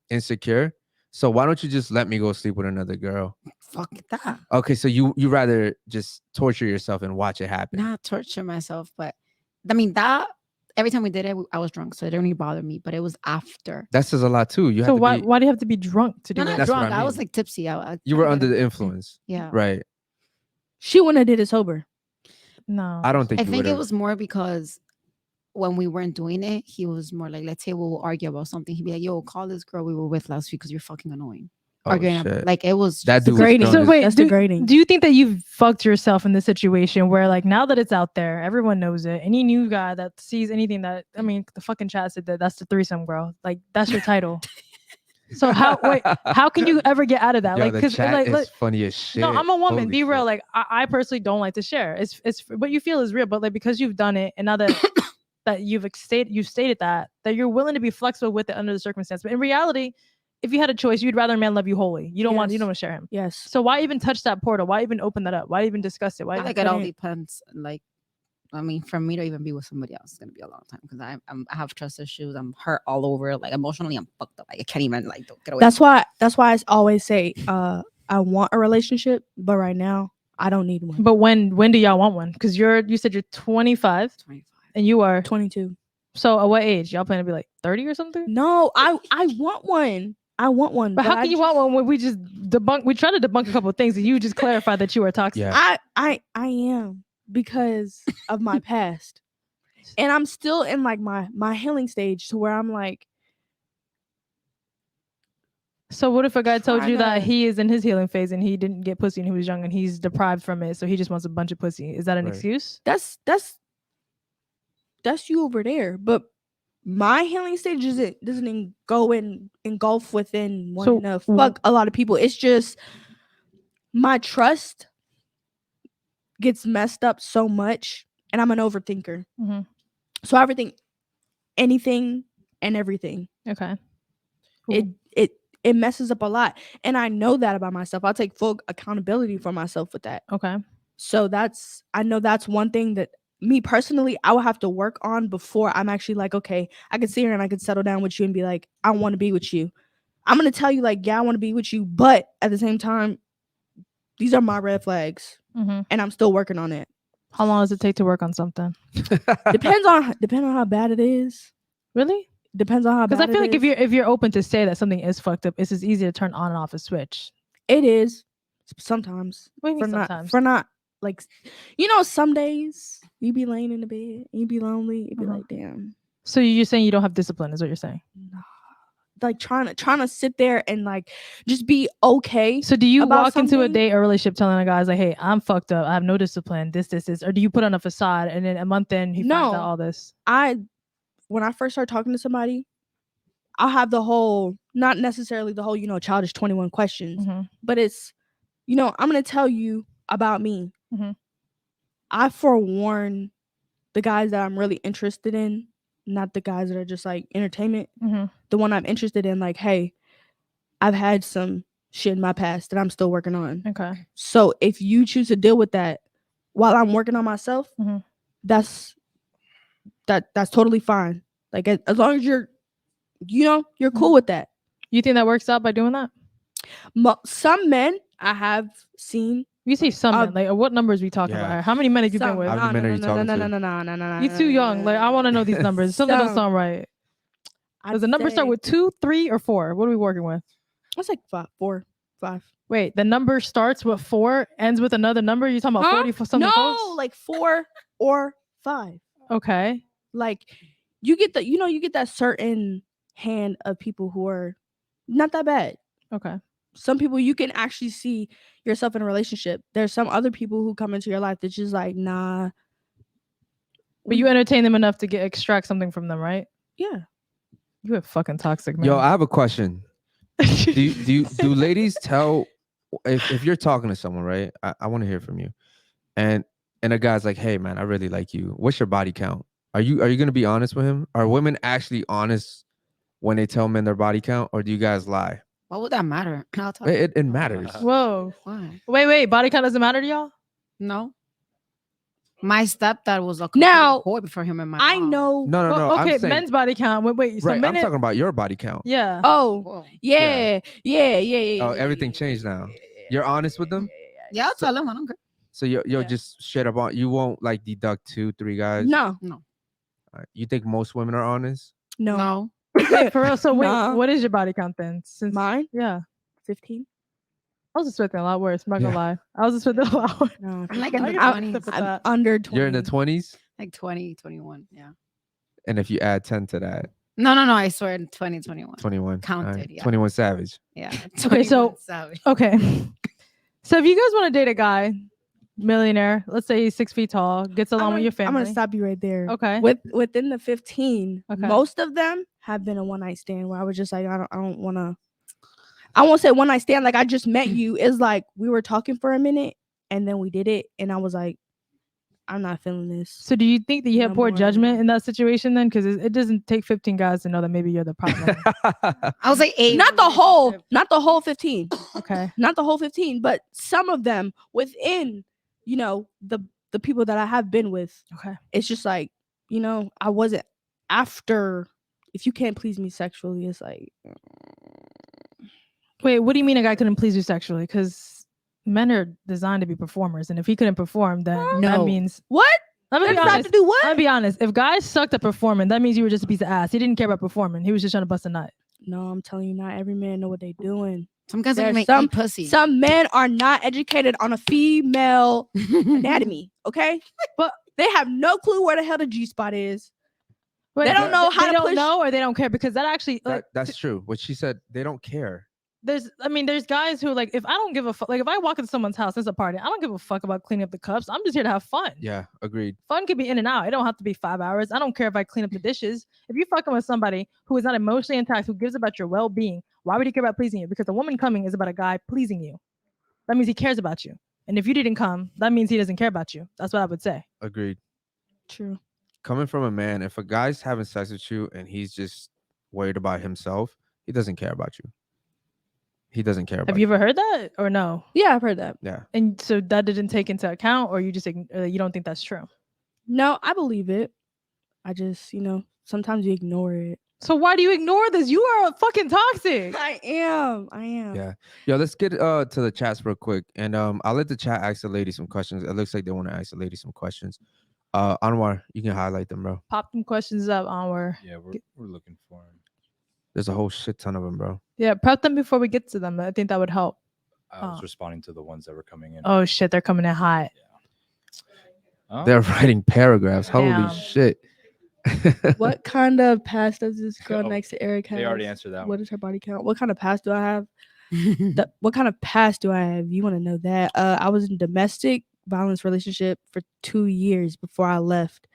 insecure, So why don't you just let me go sleep with another girl? Fuck that. Okay, so you rather just torture yourself and watch it happen. Not torture myself, but I mean that every time we did it, I was drunk, so it didn't really bother me. But it was after. That says a lot too. You So have to why be, why do you have to be drunk to do No, not it? That's what drunk. I I was mean. like tipsy. you were under the influence. Yeah. Right. She wouldn't have did it sober. No. I don't think I you think it would've- was more because when we weren't doing it, he was more like, let's say we'll argue about something. He'd be like, yo, call this girl we were with last week because you're fucking annoying. Oh, Arguing about, shit. like it was That just dude was degrading. throwing So his- wait, That's do, degrading. do you think that you've fucked yourself in this situation where like now that it's out there, everyone knows it. Any new guy that sees anything that I mean, the fucking chat said that's the threesome, girl. Like that's your title. So how can you ever get out of that? Yo, Like the because chat like, is like funny as shit. no, I'm a woman. Holy Be real. shit. Like I personally don't like to share. It's what you feel is real, but like because you've done it and now that that you've stated that you're willing to be flexible with it under the circumstance. But in reality, if you had a choice, you'd rather a man love you wholly. You don't want Yes. to share him. Yes. So why even touch that portal? Why even open that up? Why even discuss it? Why I even think it all put depends. Like, I mean, for me to even be with somebody else is gonna be a long time because I have trust issues. I'm hurt all over. Like emotionally, I'm fucked up. Like I can't even like don't get away. That's why I always say I want a relationship, but right now I don't need one. But when do y'all want one? Because you said you're 25 25. and you are 22. so at what age? Y'all plan to be like 30 or something? No, I want one. I want one. But how I can you just- want one when we try to debunk a couple of things and you just clarified that you are toxic? Yeah. I am because of my past. And I'm still in like my healing stage to where I'm like, So what if a guy told you that Tryna- he is in his healing phase and he didn't get pussy and he was young and he's deprived from it, so he just wants a bunch of pussy? Is that an Right. excuse? that's you over there. But my healing stage doesn't go and engulf within wanting to fuck a lot of people. It's just my trust gets messed up so much, and I'm an overthinker. Mhm. So I overthink anything and everything. Okay. It messes up a lot, and I know that about myself. I'll take full accountability for myself with that. Okay. So I know that's one thing that me personally I will have to work on before I'm actually like, okay, I can sit here and I can settle down with you and be like, I want to be with you. I'm gonna tell you like, yeah, I want to be with you, but at the same time, these are my red flags, Mm-hmm. and I'm still working on it. How long does it take to work on something? Depends on how bad it is. Really? Depends on how bad. Because I feel like it if you're open to say that something is fucked up, it's just easy to turn on and off a switch. it is sometimes What do you for mean not sometimes? for not like some days you be laying in the bed, you be lonely, you be like, damn. So you're saying you don't have discipline, is what you're saying? Nah. Like trying to sit there and like just be okay. So do you About walk into a something? date or relationship telling a guy like, "Hey, I'm fucked up. I have no discipline. This, or do you put on a facade and then a month in he finds No. out all this? When I first start talking to somebody, I'll have the whole, not necessarily the whole, childish 21 questions, Mhm. but it's, I'm gonna tell you about me. Mhm. I forewarn the guys that I'm really interested in, not the guys that are just like entertainment. Mhm. The one I'm interested in, like, hey, I've had some shit in my past that I'm still working on. Okay. So if you choose to deal with that while I'm working on myself, Mhm. that's totally fine. Like as long as you're cool with that. You think that works out by doing that? Some men I have seen. You say some men, like what numbers we talking Yeah. about? How many men have you been Some, with? How many men are you talking to? No. You too young. Like I want to know these numbers. Something don't Some. sound right. Does the number start with 2, 3, or 4? What are we working with? It's like 4, 5. Wait, the number starts with 4, ends with another number. You talking about Huh? 40 for something? No, folks? like 4 or 5. Okay. Like you get that certain hand of people who are not that bad. Okay. Some people you can actually see yourself in a relationship. There's some other people who come into your life that's just like, nah. But you entertain them enough to extract something from them, right? Yeah. You have fucking toxic, man. Yo, I have a question. Do ladies tell if you're talking to someone, right? I want to hear from you. And a guy's like, hey man, I really like you. What's your body count? Are you gonna be honest with him? Are women actually honest when they tell men their body count, or do you guys lie? What would that matter? I'll talk. It matters. Whoa. Why? Wait. Body count doesn't matter to y'all? No. My stepdad was a Now, boy before him and my I mom. know. No, no, no. Well, okay, I'm saying, men's body count. Wait. So right. I'm men, talking about your body count. yeah. Oh, Whoa. yeah. Oh, everything changed now. You're honest with them, Yeah, I'll So- tell him. I don't care. so you'll Yeah. just straight up on. You won't like deduct 2-3 guys. No, Alright. You think most women are honest? no. No. Wait, for real. So wait, Nah. what is your body count then? Since Mine, yeah, 15. I was expecting a lot worse. I'm not gonna Yeah. lie. I was expecting a lot worse. No, I'm like in the I 20s. get the- I'm that. under 20. You're in the 20s, Like 20, 21. Yeah. and if you add 10 to that, No. I swear 20, 21. 21. Counted, Alright, yeah. 21 Savage. Yeah. Okay, so- 21 savage. Okay. So if you guys want to date a guy, millionaire, let's say he's 6 feet tall, gets along with your I'm family. gonna stop you right there. Okay. Within the 15, Okay. most of them have been a one night stand where I was just like, I don't want to. I won't say one night stand. Like I just met you. It's like we were talking for a minute and then we did it, and I was like, I'm not feeling this. So do you think that you have No poor more. judgment in that situation then? Because it doesn't take 15 guys to know that maybe you're the problem. I was like 8. Not the whole 15. Okay. Not the whole 15, but some of them within, the people that I have been with. Okay. It's just like, I wasn't after. If you can't please me sexually, it's like, Wait, what do you mean a guy couldn't please you sexually? Because men are designed to be performers, and if he couldn't perform, then that No. means what? let me That's be not honest. to do what? Let me be honest. If guys sucked at performing, that means you were just a piece of ass. He didn't care about performing. He was just trying to bust a nut. No, I'm telling you, not every man know what they doing. Some guys There's don't even some- eat pussy. Some men are not educated on a female anatomy, okay? But they have no clue where the hell the G spot is. Wait, They don't know how they to don't push- know or they don't care because that actually like That's true. What she said, they don't care. there's guys who like if I don't give a fuck, like if I walk into someone's house, it's a party. I don't give a fuck about cleaning up the cups. I'm just here to have fun. Yeah, agreed. Fun can be in and out. It don't have to be 5 hours. I don't care if I clean up the dishes. If you're fucking with somebody who is not emotionally intact, who gives about your well-being, why would he care about pleasing you? Because the woman coming is about a guy pleasing you. That means he cares about you. And if you didn't come, that means he doesn't care about you. That's what I would say. Agreed. True. Coming from a man, if a guy's having sex with you and he's just worried about himself, he doesn't care about you. He doesn't care about Have you ever heard that or no? Yeah, I've heard that. Yeah. And so that didn't take into account, or you just you don't think that's true? No, I believe it. I just, sometimes you ignore it. So why do you ignore this? You are fucking toxic. I am. Yeah. Yo, let's get to the chats real quick. And I'll let the chat ask the lady some questions. It looks like they want to ask the lady some questions. Anwar, you can highlight them, bro. Pop them questions up, Onward. Yeah, we're looking for him. There's a whole shit ton of them, bro. Yeah, prep them before we get to them. I think that would help. I was Oh. responding to the ones that were coming in. Oh shit, they're coming in hot. Oh, They're writing paragraphs. Holy Damn. shit. What kind of past does this girl Oh, next to Eric have? they already answered that What one. is her body count? What kind of past do I have? What kind of past do I have? You want to know that? I was in domestic violence relationship for 2 years before I left.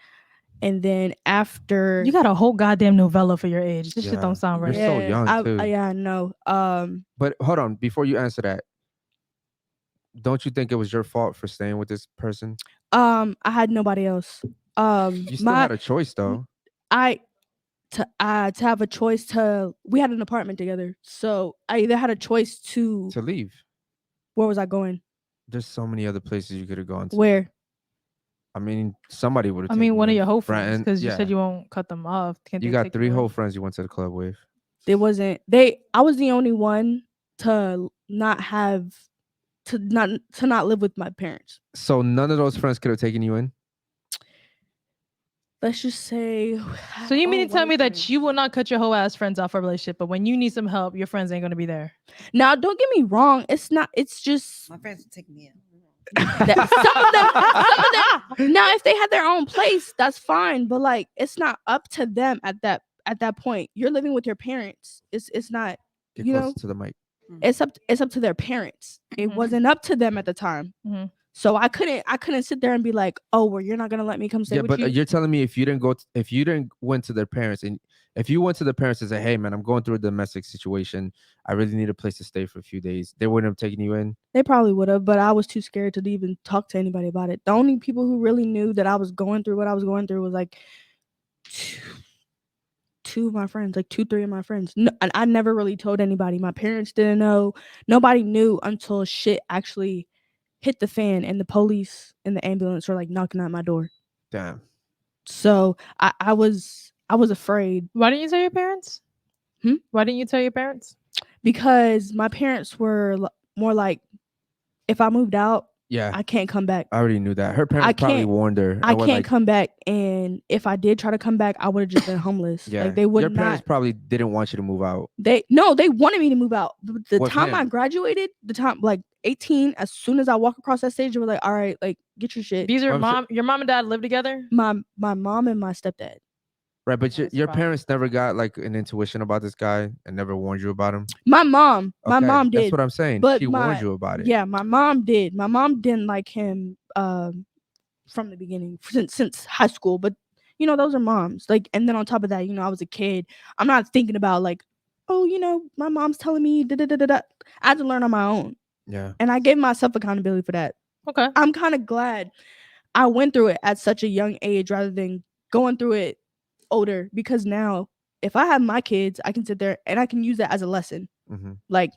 And then after You got a whole goddamn novella for your age. This shit Yeah. don't sound You're right. so young, too. Yeah, I know. But hold on, before you answer that, don't you think it was your fault for staying with this person? I had nobody else. You still had a choice, though. To have a choice we had an apartment together. So I either had a choice to To leave. where was I going? There's so many other places you could have gone to. Where? I mean, somebody would have. I mean, one of your whole friends, Brandon, because you yeah. said you won't cut them off. Can't You they got take 3 away? whole friends you went to the club with. I was the only one to not live with my parents. So none of those friends could have taken you in. Let's just say. So you mean to tell me that friends. you will not cut your whole ass friends off for a relationship, but when you need some help, your friends ain't gonna be there. Now, don't get me wrong. It's not. It's just My friends would take me in. that some of them. Now, if they had their own place, that's fine. But like, it's not up to them at that point. You're living with your parents. It's not. Get You closer know? to the mic. It's up to their parents. It Mhm. wasn't up to them at the time. Mhm. So I couldn't sit there and be like, oh, well, you're not gonna let me come stay Yeah, with but you. you're telling me if you didn't went to their parents, and if you went to their parents and said, "Hey, man, I'm going through a domestic situation. I really need a place to stay for a few days," they wouldn't have taken you in. They probably would have, but I was too scared to even talk to anybody about it. The only people who really knew that I was going through what I was going through was like two of my friends, like 2-3 of my friends. No, and I never really told anybody. My parents didn't know. Nobody knew until shit actually hit the fan, and the police and the ambulance were like knocking at my door. Damn. So I was afraid Why didn't you tell your parents? Hmm? Why didn't you tell your parents? because my parents were more like, if I moved out, Yeah, I can't come back. I already knew that. Her parents probably can't- warned her. I and were can't like, come back, and if I did try to come back, I would have just been homeless. Yeah, Like they would your not. parents probably didn't want you to move out. They wanted me to move out. The With time I him. graduated, the time like 18, as soon as I walk across that stage, they were like, "All right, like get your shit." These are I'm your mom and dad live together? My mom and my stepdad. Right, but That's your fine. parents never got like an intuition about this guy and never warned you about him. My mom Okay, did. That's what I'm saying. but She warned you about it. Yeah, my mom did. My mom didn't like him from the beginning, since high school. But you know, those are moms. Like, and then on top of that, you know, I was a kid. I'm not thinking about like, oh, you know, my mom's telling me da da da da da. I had to learn on my own, Yeah. and I gave myself accountability for that. Okay. I'm kind of glad I went through it at such a young age rather than going through it older, because now if I have my kids, I can sit there and I can use that as a lesson. Mm-hmm. Like,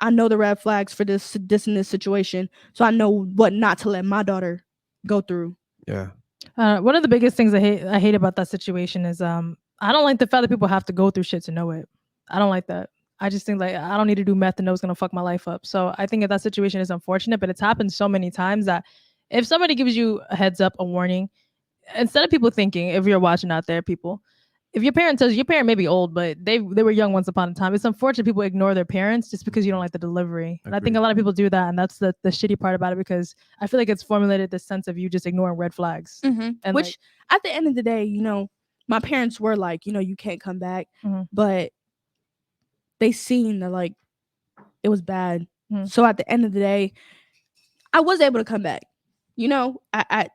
I know the red flags for this and this situation, so I know what not to let my daughter go through. Yeah. One of the biggest things I hate about that situation is I don't like the fact that people have to go through shit to know it. I don't like that. I just think like I don't need to do meth to know it's gonna fuck my life up. So I think that situation is unfortunate, but it's happened so many times that if somebody gives you a heads up, a warning, instead of people thinking, if you're watching out there, people, if your parent tells you, your parent may be old, but they were young once upon a time. It's unfortunate people ignore their parents just because you don't like the delivery. And I think Agreed. a lot of people do that, and that's the shitty part about it, because I feel like it's formulated this sense of you just ignoring red flags. And Which, like, at the end of the day, you know, my parents were like, you know, you can't come back, Mhm. but they seen that like it was bad. Mhm. So at the end of the day, I was able to come back. You know,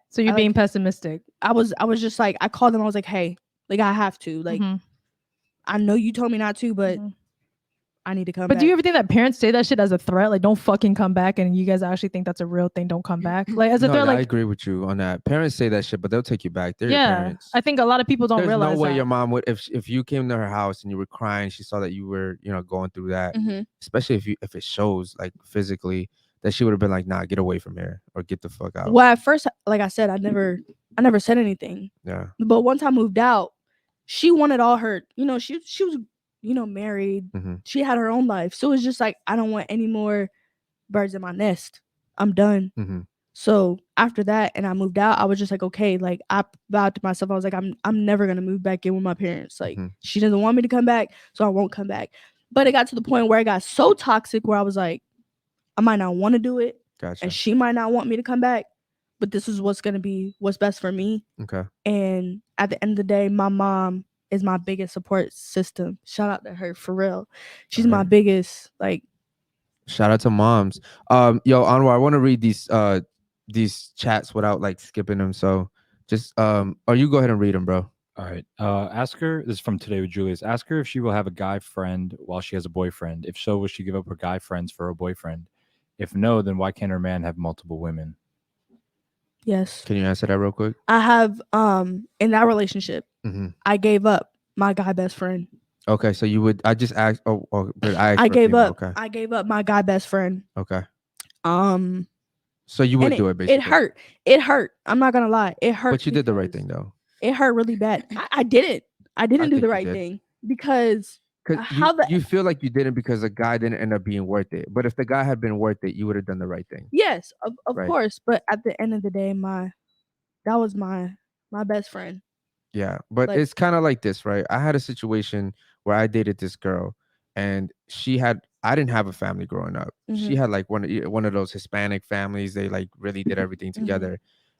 so you're I, being like, pessimistic. I was just like, I called them. I was like, hey, like I have to. Like, Mhm. I know you told me not to, but Mhm. I need to come But back. do you ever think that parents say that shit as a threat? Like, don't fucking come back, and you guys actually think that's a real thing? Don't come back. Like as a No, threat, I like agree with you on that. Parents say that shit, but they'll take you back. They're your yeah. parents. I think a lot of people don't There's realize no way that. your mom would, if you came to her house and you were crying, she saw that you were, you know, going through that, especially if it shows like physically, that she would have been like, nah, get away from here or get the fuck out. Well, at first, like I said, I never said anything. Yeah. But once I moved out, she wanted all her, you know, she was, you know, married. Mhm. She had her own life. So it was just like, I don't want any more birds in my nest. I'm done. Mhm. So after that, and I moved out, I was just like, okay, like I vowed to myself, I was like, I'm never gonna move back in with my parents. Like Mhm. she doesn't want me to come back, so I won't come back. But it got to the point where it got so toxic where I was like, I might not want to do it, Gotcha. and she might not want me to come back, but this is what's gonna be what's best for me. Okay. And at the end of the day, my mom is my biggest support system. Shout out to her for real. She's my Alright. biggest, like, Shout out to moms. Yo, Anwar, I want to read these chats without like skipping them. So just or you go ahead and read them, bro. All right. Ask her. This is from Today with Julius. Ask her if she will have a guy friend while she has a boyfriend. If so, will she give up her guy friends for a boyfriend? If no, then why can't her man have multiple women? yes. Can you answer that real quick? I have in that relationship, Mhm. I gave up my guy best friend. Okay, so you would. I just asked. But I asked I for a gave female. up. I gave up my guy best friend. Okay. Um, So you would and do it basically. it hurt. It hurt. I'm not gonna lie. It hurt. But you did the right because thing though. It hurt really bad. I didn't. I didn't do think the you right did. thing because Because how the you feel like you didn't because the guy didn't end up being worth it. But if the guy had been worth it, you would have done the right thing. yes, of Right. course. But at the end of the day, that was my best friend. Yeah, but Like- it's kind of like this, right? I had a situation where I dated this girl, and I didn't have a family growing up. She Mhm. had like one of those Hispanic families. They like really did everything Mhm. together,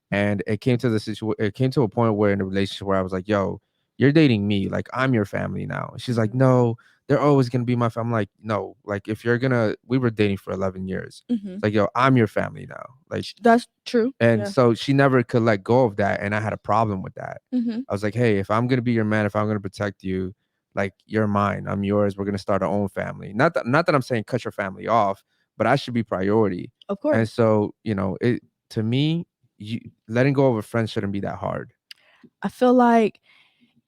and it came to it came to a point where in a relationship where I was like, "Yo, you're dating me, like I'm your family now." She's like, Mhm. "No, they're always gonna be my family." I'm like, "No, like if you're gonna, we were dating for 11 years. Mhm. It's like, yo, I'm your family now." Like, That's true. and Yeah. so she never could let go of that, and I had a problem with that. Mhm. I was like, hey, if I'm gonna be your man, if I'm gonna protect you, like you're mine, I'm yours. We're gonna start our own family. Not that I'm saying cut your family off, but I should be priority. Of course. And so, you know, it to me, letting go of a friend shouldn't be that hard. I feel like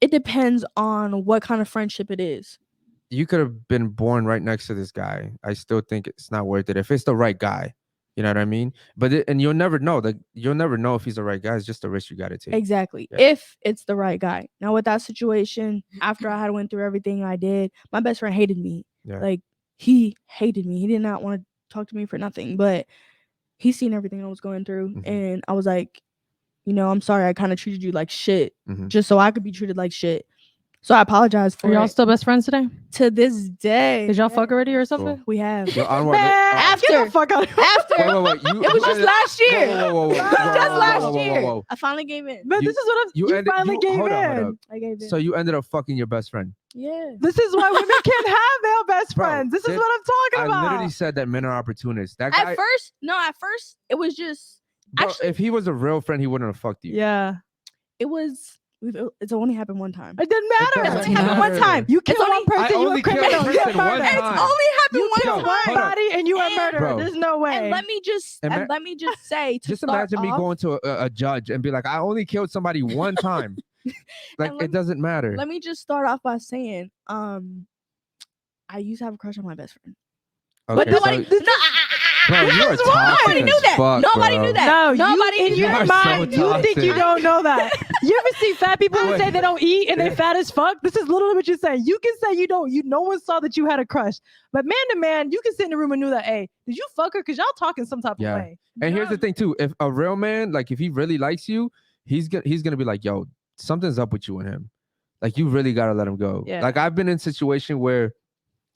it depends on what kind of friendship it is. You could have been born right next to this guy. I still think it's not worth it if it's the right guy. You know what I mean? But and you'll never know. Like you'll never know if he's the right guy. It's just the risk you got to take. Exactly. Yeah. If it's the right guy. Now with that situation, after I had went through everything I did, my best friend hated me. Yeah. Like he hated me. He did not want to talk to me for nothing. But he seen everything I was going through, and I was like, I'm sorry. I kind of treated you like shit, just so I could be treated like shit. So I apologize for Are y'all it. still best friends today? To this day. Did y'all fuck already or something? Cool. We have. Yo, I want Man, After. get the fuck out of here. After. wait. It was just last year. Whoa. Just last year. Whoa. I finally gave in. Man, You- this is what you finally gave hold in. up. I gave in. So you ended up fucking your best friend. Yeah. This is why women can't have male best Bro, friends. This is this- what I'm talking I about. literally said that men are opportunists. That guy, At first, it was just. bro, actually- if he was a real friend, he wouldn't have fucked you. Yeah. It was. It's only happened one time. It didn't matter. doesn't It's only happened one matter. time. You kill It's one person, I you only a killed a criminal. person You're a one murderer. time. It's only happened You one kill Yo, one time. hold up. body and you a And- murderer. Bro. There's no way. And let me just say to Just start imagine me off, going to a judge and be like, I only killed somebody one time. Like And it doesn't matter. Let me just start off by saying, I used to have a crush on my best friend. But Okay, nobody. so- No, bro, you are This is why. toxic Nobody as knew that. fuck, Nobody bro. knew that. No, Nobody you in knew your that. mind, so you think you toxic. don't know that. You ever see fat people who Wait. say they don't eat and they Yeah. fat as fuck? This is literally what you're saying. You can say you don't. No one saw that you had a crush, but man to man, you can sit in the room and knew that. Hey, did you fuck her? Cause y'all talking some type Yeah. of way. And here's the thing too: if a real man, like if he really likes you, he's gonna be like, yo, something's up with you and him. Like you really gotta let him go. Yeah. Like I've been in a situation where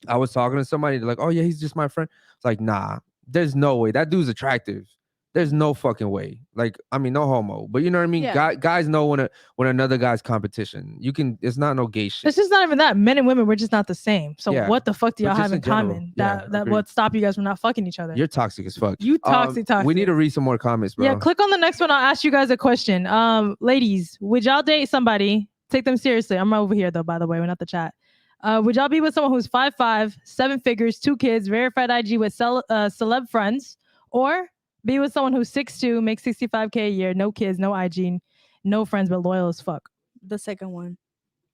I was talking to somebody, they're like, oh yeah, he's just my friend. It's like, nah, there's no way. That dude's attractive. There's no fucking way. Like, I mean, no homo, but you know what I mean? Yeah. Guys know when another guy's competition. It's not no gay shit. It's just not even that. Men and women, we're just not the same. So Yeah. what the fuck do But y'all just have in in general. common Yeah, that agreed. would stop you guys from not fucking each other? You're toxic as fuck. You toxic. We need to read some more comments, bro. Yeah, click on the next one. I'll ask you guys a question. Ladies, would y'all date somebody? Take them seriously. I'm over here though, by the way. We're not the chat. Would y'all be with someone who's 5'5", 7 figures, 2 kids, verified IG with celeb friends, or be with someone who's 6'2", makes $65K a year, no kids, no IG, no friends, but loyal as fuck? The second one.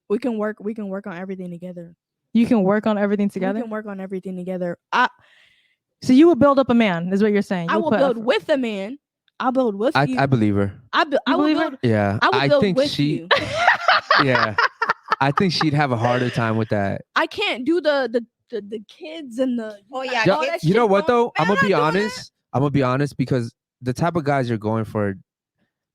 We can work on everything together. You can work on everything We together. can work on everything together. So you would build up a man, is what you're saying. I You'll will put build effort. with a man. I'll build with you. I believe her. I will believe her? build. Yeah. I will build think with she you. yeah. I think she'd have a harder time with that. I can't do the kids and the. Oh, yeah, Yo, all that you know shit what going- though? Man, I'm gonna be not doing that. honest. I'm gonna be honest because the type of guys you're going for,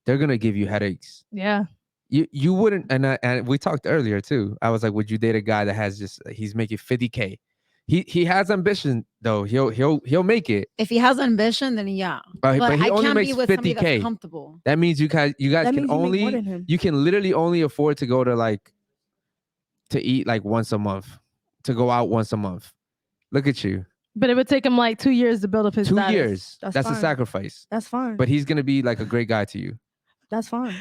they're gonna give you headaches. Yeah. You wouldn't, and we talked earlier too. I was like, would you date a guy that has he's making 50K? He has ambition though. He'll make it. If he has ambition, then yeah. But he I only can't makes be with somebody 50K. that's comfortable. That means you guys That can means you make more only than him. you can literally only afford to go to eat like once a month, to go out once a month. Look at you. But it would take him like 2 years to build up his 2 status. years. That's That's a fine. sacrifice. That's fine. But he's gonna be like a great guy to you. That's fine.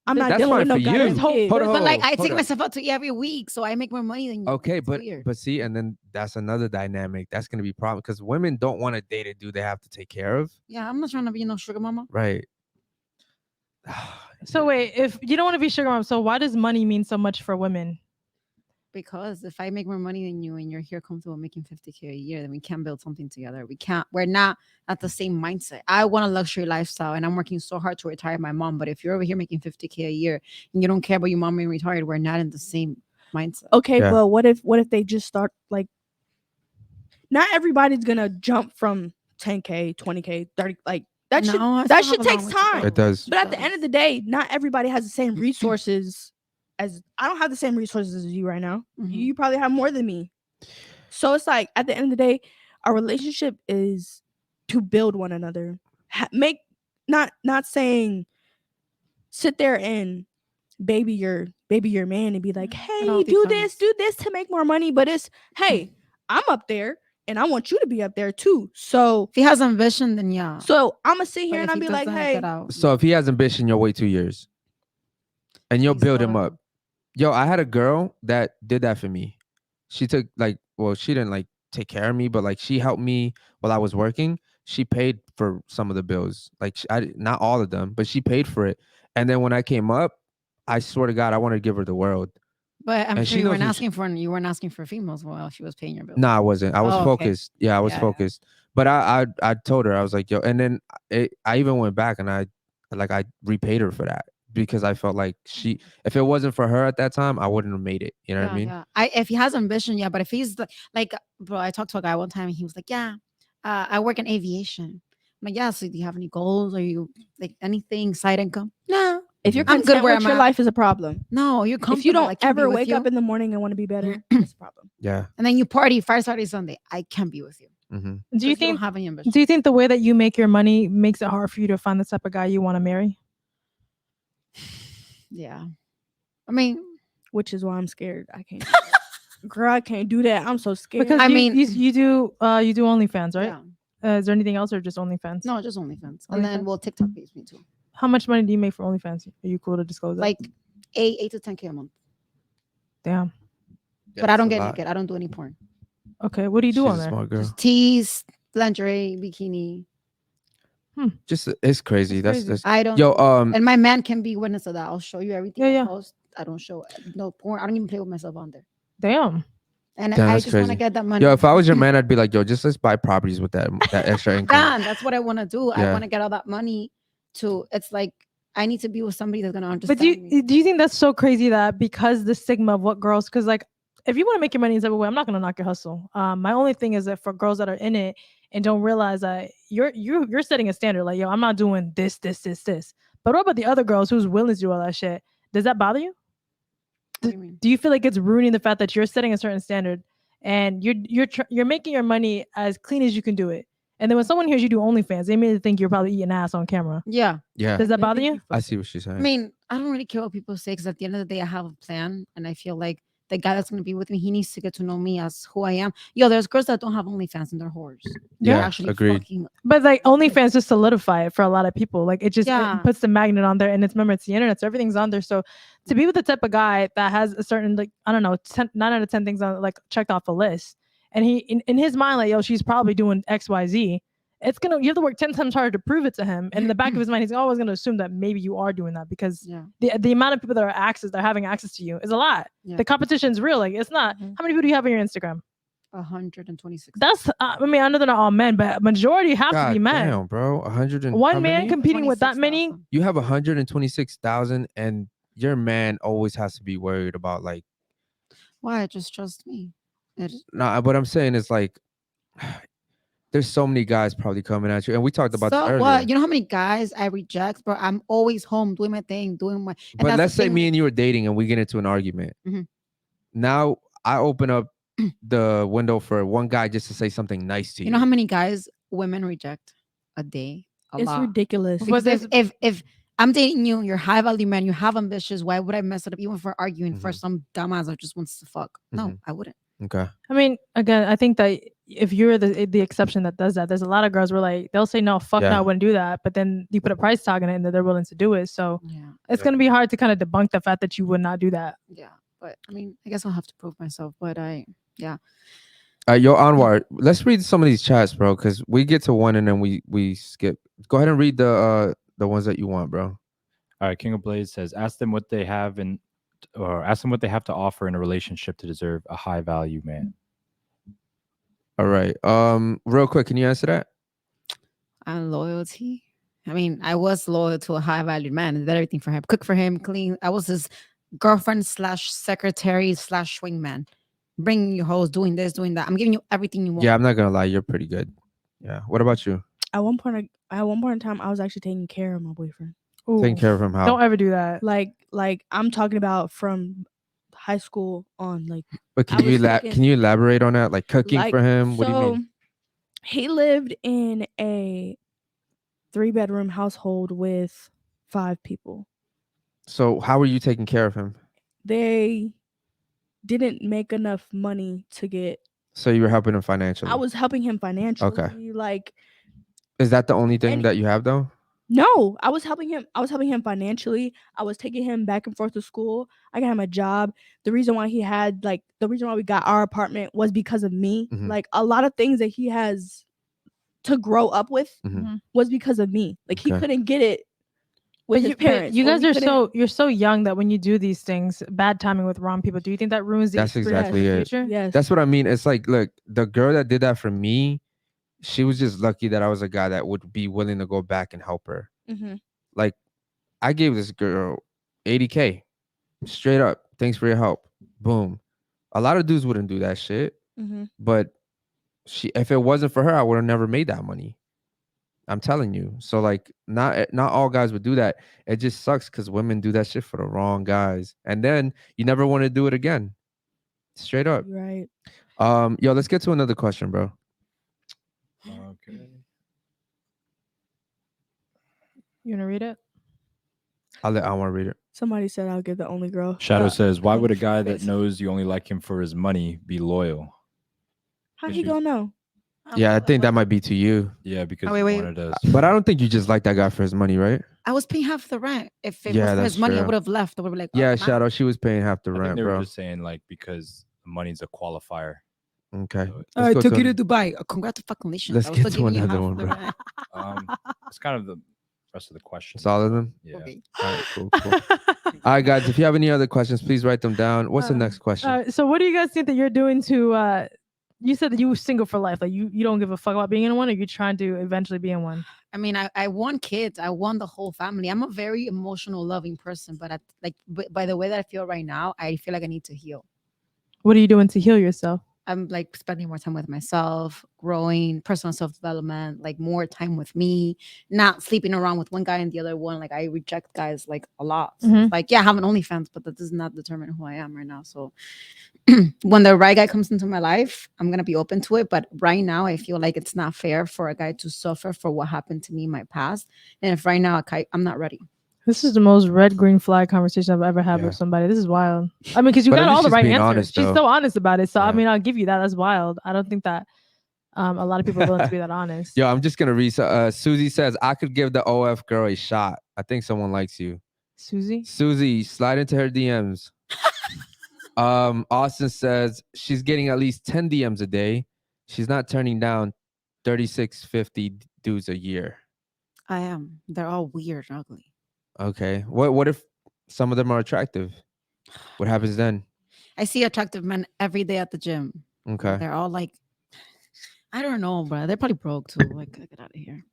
I'm not That's dealing with fine no for guy you. with Hold- kids. hold on, But like, I hold take up. myself out to eat every week, so I make more money than you. Okay, It's weird. but see, and then that's another dynamic. That's gonna be a problem because women don't want to date a dude they have to take care of. Yeah, I'm not trying to be no sugar mama. Right. So wait, if you don't want to be sugar mom, so why does money mean so much for women? Because if I make more money than you and you're here comfortable making 50K a year, then we can't build something together. We're not at the same mindset. I want a luxury lifestyle and I'm working so hard to retire my mom. But if you're over here making 50K a year and you don't care about your mom being retired, we're not in the same mindset. Okay, Yeah. but what if they just start like? Not everybody's gonna jump from 10K, 20K, 30. Like that No, should I still that have shit a long takes way to go. time. It does. But at the end of the day, not everybody has the same resources as I don't have the same resources as you right now. Mhm. You probably have more than me. So it's like at the end of the day, our relationship is to build one another. Make not saying sit there and baby your man and be like, hey, all do depends. this to make more money. But it's hey, I'm up there and I want you to be up there too. So If he has ambition, then yeah. I'm gonna sit But here and if I'll he be like, doesn't have hey, that out, So if he has ambition, you'll wait 2 years, and you'll he's build him loyal. up. Yo, I had a girl that did that for me. She took she didn't like take care of me, but like she helped me while I was working. She paid for some of the bills, like not all of them, but she paid for it. And then when I came up, I swear to God, I wanted to give her the world. But I'm And sure she you weren't knows who asking for females while she was paying your bill. No, I wasn't. I was Oh, okay. focused. Yeah, I was Yeah, yeah. focused. But I told her, I was like, yo, and then I even went back and I repaid her for that because I felt like if it wasn't for her at that time, I wouldn't have made it. You know what I mean? Yeah. If he has ambition, yeah. But if he's like, bro, I talked to a guy one time and he was like, yeah, I work in aviation. I'm like, yeah. So do you have any goals? Are you like anything side income? No. If you're I'm content good where with I'm your at. life is a problem. No, you're comfortable. If you don't I can't be ever with wake you. up in the morning and want to be better, that's a problem. Yeah. And then you party Friday, Saturday, Sunday. I can't be with you. Mm-hmm. Do you Because think? don't have any ambition? Do you think the way that you make your money makes it hard for you to find the type of guy you want to marry? Yeah. I mean, Which is why I'm scared. I can't. Girl, I can't do that. I'm so scared. Because I you, mean- you do OnlyFans, right? yeah. Is there anything else or just OnlyFans? No, just OnlyFans. And then, OnlyFans? well, TikTok pays me too. How much money do you make for OnlyFans? Are you cool to disclose that? Like 8 to 10K a month. Damn. But I don't get naked. I don't do any porn. Okay. What do you do She's on a there? smart girl. Just tees, lingerie, bikini. Just it's crazy. That's That's crazy. I don't. yo. And my man can be witness of that. I'll show you everything. Yeah, I yeah. post. I don't show no porn. I don't even play with myself on there. Damn. And Damn, I that's just want to crazy. get that money. Yo, if I was your man, I'd be like, yo, just let's buy properties with that extra income. Done. That's what I want to do. I Yeah. want to get all that money to. It's like I need to be with somebody that's gonna But understand me. do you think that's so crazy that because the stigma of what girls, because like if you want to make your money in some way, I'm not gonna knock your hustle. My only thing is that for girls that are in it and don't realize that you're setting a standard, like, yo, I'm not doing this. But what about the other girls who's willing to do all that shit? Does that bother you? What do you mean? Do you feel like it's ruining the fact that you're setting a certain standard and you're making your money as clean as you can do it? And then when someone hears you do OnlyFans, they immediately think you're probably eating ass on camera. Yeah. Yeah, Does that bother you? I see what she's saying. I mean, I don't really care what people say because at the end of the day, I have a plan, and I feel like the guy that's gonna be with me, he needs to get to know me as who I am. Yo, there's girls that don't have OnlyFans and they're whores. They're Yeah, actually agreed. fucking. But like OnlyFans just solidify it for a lot of people. Like it just Yeah. it puts the magnet on there, and remember it's the internet, so everything's on there. So to be with the type of guy that has a certain like I don't know 9 out of 10 things on like checked off a list, and he in his mind like yo she's probably doing XYZ. You have to work 10 times harder to prove it to him. And in the back of his mind, he's always going to assume that maybe you are doing that because Yeah. the amount of people that are having access to you is a lot. Yeah. The competition's real. Like it's not. Mhm. How many people do you have on your Instagram? 126. That's I mean I know they're not all men, but majority have to God be men. damn, bro. 100 and One how man many? competing with that many. 26,000. You have 126,000, and your man always has to be worried about like. Why? Just trust me. Nah, what I'm saying is like, there's so many guys probably coming at you, and we talked about this So earlier. what? You know how many guys I reject, bro? I'm always home doing my thing, doing my. and But that's let's the say thing. me and you are dating, and we get into an argument. Mhm. Now I open up the window for one guy just to say something nice to you. You know how many guys women reject a day? A It's lot. ridiculous. But Because if I'm dating you, you're high value man, you have ambitions. Why would I mess it up even for arguing for Mhm. some dumbass that just wants to fuck? No, Mhm. I wouldn't. Okay. I mean, again, I think that if you're the exception that does that, there's a lot of girls where like they'll say no, fuck no, Yeah. I wouldn't do that. But then you put a price tag on it and they're willing to do it. So Yeah, it's Yeah. gonna be hard to kind of debunk the fact that you would not do that. yeah. But I mean, I guess I'll have to prove myself. But Yo, Anwar, let's read some of these chats, bro, because we get to one and then we skip. Go ahead and read the ones that you want, bro. All right, King of Blades says, ask them what they have to offer in a relationship to deserve a high value man. All right. Real quick, can you answer that? loyalty. I mean, I was loyal to a high valued man. I did everything for him, cook for him, clean. I was his girlfriend / secretary / swingman. Bringing you hoes, doing this, doing that. I'm giving you everything you want. Yeah, I'm not gonna lie, you're pretty good. Yeah. What about you? At one point in time, I was actually taking care of my boyfriend. Taking Ooh, care of him how? don't ever do that. Like I'm talking about from high school on. Like But I can you was taking- can you elaborate on that? Like cooking like, for him? What do you so mean? he lived in a 3-bedroom household with 5 people. So how are you taking care of him? They didn't make enough money to get. So you were helping him financially. I was helping him financially. Like Is that the only thing And- that you have though? no, I was helping him. I was helping him financially. I was taking him back and forth to school. I got him a job. The reason why we got our apartment was because of me. Mhm. Like a lot of things that he has to grow up with Mhm. was because of me. Like he Okay. couldn't get it with his But parents. you or guys he are couldn't- you're so young that when you do these things, bad timing with wrong people. Do you think that ruins the That's experience exactly in the it. future? Yes. That's what I mean. It's like, look, the girl that did that for me, she was just lucky that I was a guy that would be willing to go back and help her. Mm-hmm. Like, I gave this girl $80K straight up. Thanks for your help. Boom. A lot of dudes wouldn't do that shit, Mm-hmm. but if it wasn't for her, I would have never made that money. I'm telling you. So like, not all guys would do that. It just sucks because women do that shit for the wrong guys, and then you never want to do it again. Straight up. Right. Yo, let's get to another question, bro. Okay. You wanna read it? I want to read it. Somebody said I'll give the only girl. Shadow says, "Why would a guy that face. knows you only like him for his money be loyal?" How Is he you- gonna know? Yeah, I think that might be to you, Yeah, because wait, he wait. wanted us. but I don't think you just like that guy for his money, right? I was paying half the rent. If it Yeah, was for that's his money, I true. would have left. I would be like, oh, Yeah, nah. Shadow, she was paying half the I think rent, they were bro. just saying like because money's a qualifier. Okay. So, I Let's go took to you to an- Dubai. Congratulations. Let's I was get still to giving you another half one, the bro. rent. It's kind of the rest of the question. It's all of them? Yeah. Okay. All right, cool. All right, guys, if you have any other questions, please write them down. What's the next question? So what do you guys think that you're doing to you said that you were single for life, like you don't give a fuck about being in one, or you trying to eventually be in one? I mean, I want kids. I want the whole family. I'm a very emotional, loving person, but by the way that I feel right now, I feel like I need to heal. What are you doing to heal yourself? I'm like spending more time with myself, growing, personal self-development, like more time with me, not sleeping around with one guy and the other one. Like I reject guys like a lot. So Mhm. it's like, yeah, I have an OnlyFans, but that does not determine who I am right now. So when the right guy comes into my life, I'm gonna be open to it. But right now, I feel like it's not fair for a guy to suffer for what happened to me in my past. And if right now I'm not ready. This is the most red green flag conversation I've ever had Yeah. with somebody. This is wild. I mean, because you But at got all least the she's right being answers. honest, She's though. so honest about it. So I Yeah. mean, I'll give you that. That's wild. I don't think that a lot of people are willing to be that honest. Yo, I'm just gonna read. Susie says I could give the OF girl a shot. I think someone likes you. Susie. Susie, slide into her DMs. Austin says she's getting at least 10 DMs a day. She's not turning down 3650 dudes a year. I am. They're all weird and ugly. Okay. What if some of them are attractive? What happens then? I see attractive men every day at the gym. Okay. They're all like, I don't know, bro. They're probably broke too. Like, get out of here.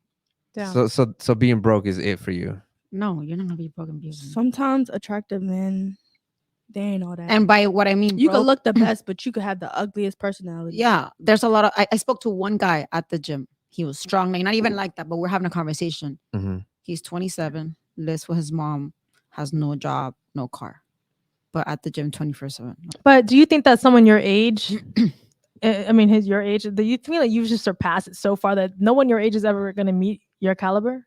Damn. So being broke is it for you? No, you're not gonna be broken beautiful. Sometimes attractive men, they ain't all that. And by what I mean, you could broke- look the best, but you could have the ugliest personality. Yeah, there's a lot of. I spoke to one guy at the gym. He was strong, like not even like that, but we're having a conversation. Mm-hmm. He's 27, lives with his mom, has no job, no car, but at the gym 24/7. But do you think that someone your age, I mean, your age, do you feel like you've just surpassed it so far that no one your age is ever going to meet your caliber?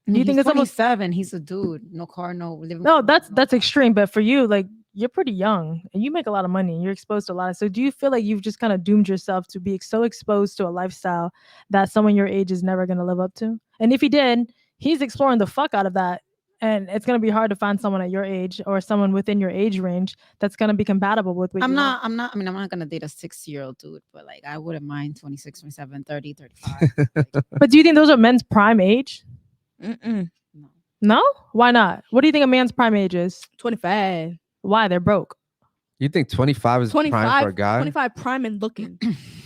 Do you think he's it's almost 27? He's a dude, no car, no living. no? That's extreme. But for you, like you're pretty young and you make a lot of money. And you're exposed to a lot of. So do you feel like you've just kind of doomed yourself to be so exposed to a lifestyle that someone your age is never going to live up to? And if he did, he's exploring the fuck out of that. And it's going to be hard to find someone at your age or someone within your age range that's going to be compatible with what I'm you not. want. I mean, I'm not gonna date a 6-year-old dude, but like I wouldn't mind 26, 27, 30, 35. Like, But do you think those are men's prime age? Mm-mm. no. No? Why not? What do you think a man's prime age is? 25. Why? They're broke. You think 25 is prime 25 for a guy? 25 prime and looking.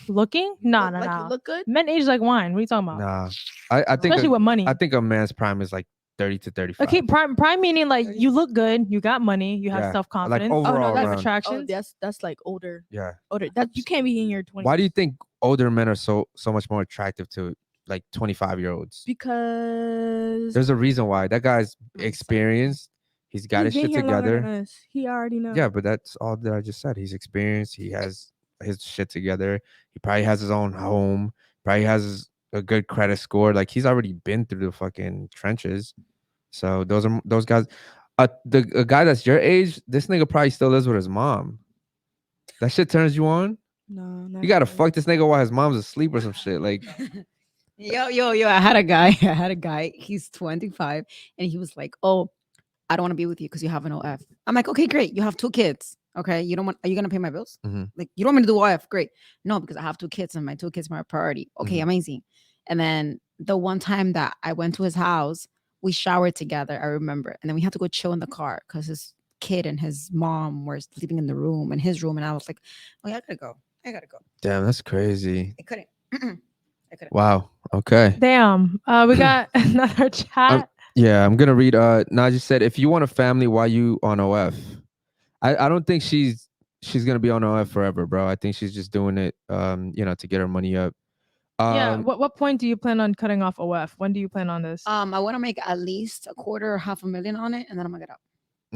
Looking? No, no, Like no. you look good. Men age like wine. What are you talking about? Nah. I think Especially with money. I think a man's prime is like 30 to 35. Okay, prime meaning like you look good, you got money, you have Yeah, self confidence, like overall you have around. attractions. That's like older. Yeah. That you can't be in your 20s. Why do you think older men are so much more attractive to like 25-year-olds? Because There's a reason why. That guy's I'm sorry. experienced. He's got his he's been shit here longer than together. us. He already knows. Yeah, but that's all that I just said. He's experienced. He has his shit together. He probably has his own home. Probably has a good credit score. Like he's already been through the fucking trenches. So those guys. A guy that's your age, this nigga probably still lives with his mom. That shit turns you on. No, not You gotta really. fuck this nigga while his mom's asleep or some shit. Like, Yo, I had a guy. He's 25 and he was like, oh, I don't want to be with you because you have an OF. I'm like, okay, great. You have 2 kids. Okay. You don't want, are you going to pay my bills? Mhm. Like, you don't want me to do OF? Great. No, because I have 2 kids and my 2 kids are my priority. Okay, Mhm. amazing. And then the one time that I went to his house, we showered together. I remember. And then we had to go chill in the car because his kid and his mom were sleeping in the room, in his room. And I was like, oh, yeah, I gotta go. damn, that's crazy. I couldn't. I couldn't. Wow. Okay. Damn. We got another chat. Yeah, I'm gonna read. Naji said, if you want a family, why you on OF? I don't think she's gonna be on OF forever, bro. I think she's just doing it, to get her money up. Yeah. What point do you plan on cutting off OF? When do you plan on this? I want to make at least $250,000 or $500,000 on it, and then I'm gonna get out.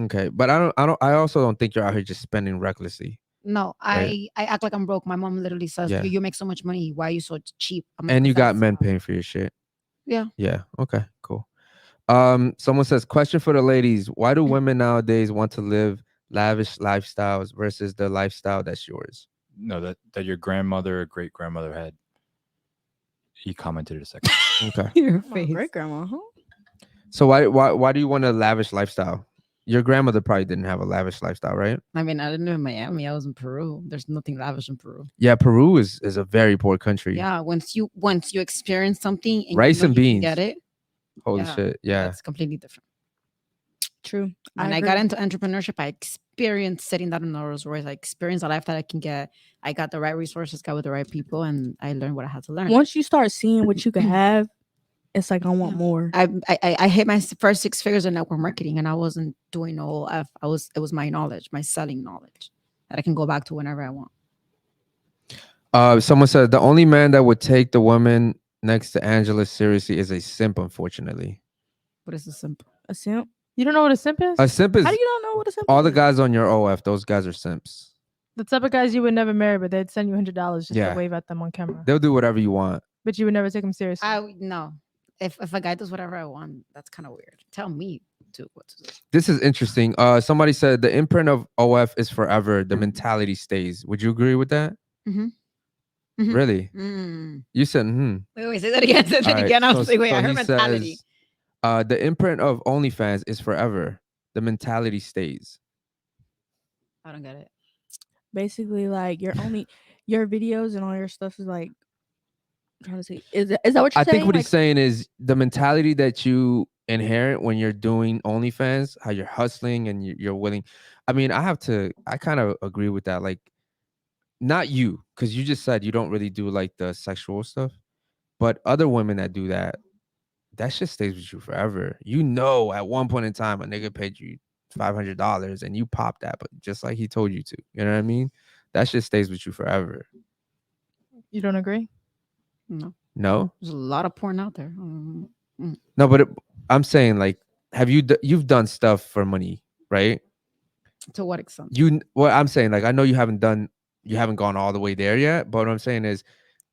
Okay, but I also don't think you're out here just spending recklessly. No, Right. I act like I'm broke. My mom literally says, Yeah. you make so much money. Why are you so cheap? I'm like, And you 'Cause got that's men how-" paying for your shit. Yeah. Yeah. Okay. Cool. Someone says, question for the ladies: why do women nowadays want to live lavish lifestyles versus the lifestyle that's yours? No, that your grandmother or great grandmother had. He commented a second. Okay. Your My face. great grandma, huh? So why do you want a lavish lifestyle? Your grandmother probably didn't have a lavish lifestyle, right? I mean, I didn't live in Miami. I was in Peru. There's nothing lavish in Peru. Yeah, Peru is a very poor country. Yeah, once you experience something and Rice you know and you can beans. get it, Holy Yeah. shit. Yeah. that's completely different. True. When I got into entrepreneurship, I experienced sitting down in a Rolls Royce. I experienced a life that I can get. I got the right resources, got with the right people, and I learned what I had to learn. Once you start seeing what you can have, it's like I want Yeah. more. I hit my first 6 figures in network marketing, and I wasn't doing no F. It was my knowledge, my selling knowledge that I can go back to whenever I want. Someone said the only man that would take the woman next to Angela seriously is a simp, unfortunately. But it's a simple. A simp? You don't know what a simp is? A simp is How do you not know what a simp all the is? guys on your OF, those guys are simps. The type of guys you would never marry, but they'd send you $100 just Yeah. to wave at them on camera. They'll do whatever you want. But you would never take them seriously. No. If a guy does whatever I want, that's kind of weird. Tell me what to do. This is interesting. Somebody said the imprint of OF is forever. The mentality stays. Would you agree with that? Mhm. Mhm. Really? Mm. You said, Wait, say that again. Say that All right, again. I so- was like, wait, so I he heard mentality. says, the imprint of OnlyFans is forever. The mentality stays. I don't get it. Basically, like your videos and all your stuff is like I'm trying to say. Is that what you're I saying? think what Like, he's saying is the mentality that you inherit when you're doing OnlyFans, how you're hustling and you're willing. I mean, I kind of agree with that. Like, not you, because you just said you don't really do like the sexual stuff, but other women that do that shit stays with you forever. At one point in time, a nigga paid you $500 and you popped that, but just like he told you to, you know what I mean? That shit stays with you forever. You don't agree? No, There's a lot of porn out there. no, but I'm saying, like, you've done stuff for money, right? To what extent? Well, I'm saying, like, I know you haven't gone all the way there yet, but what I'm saying is,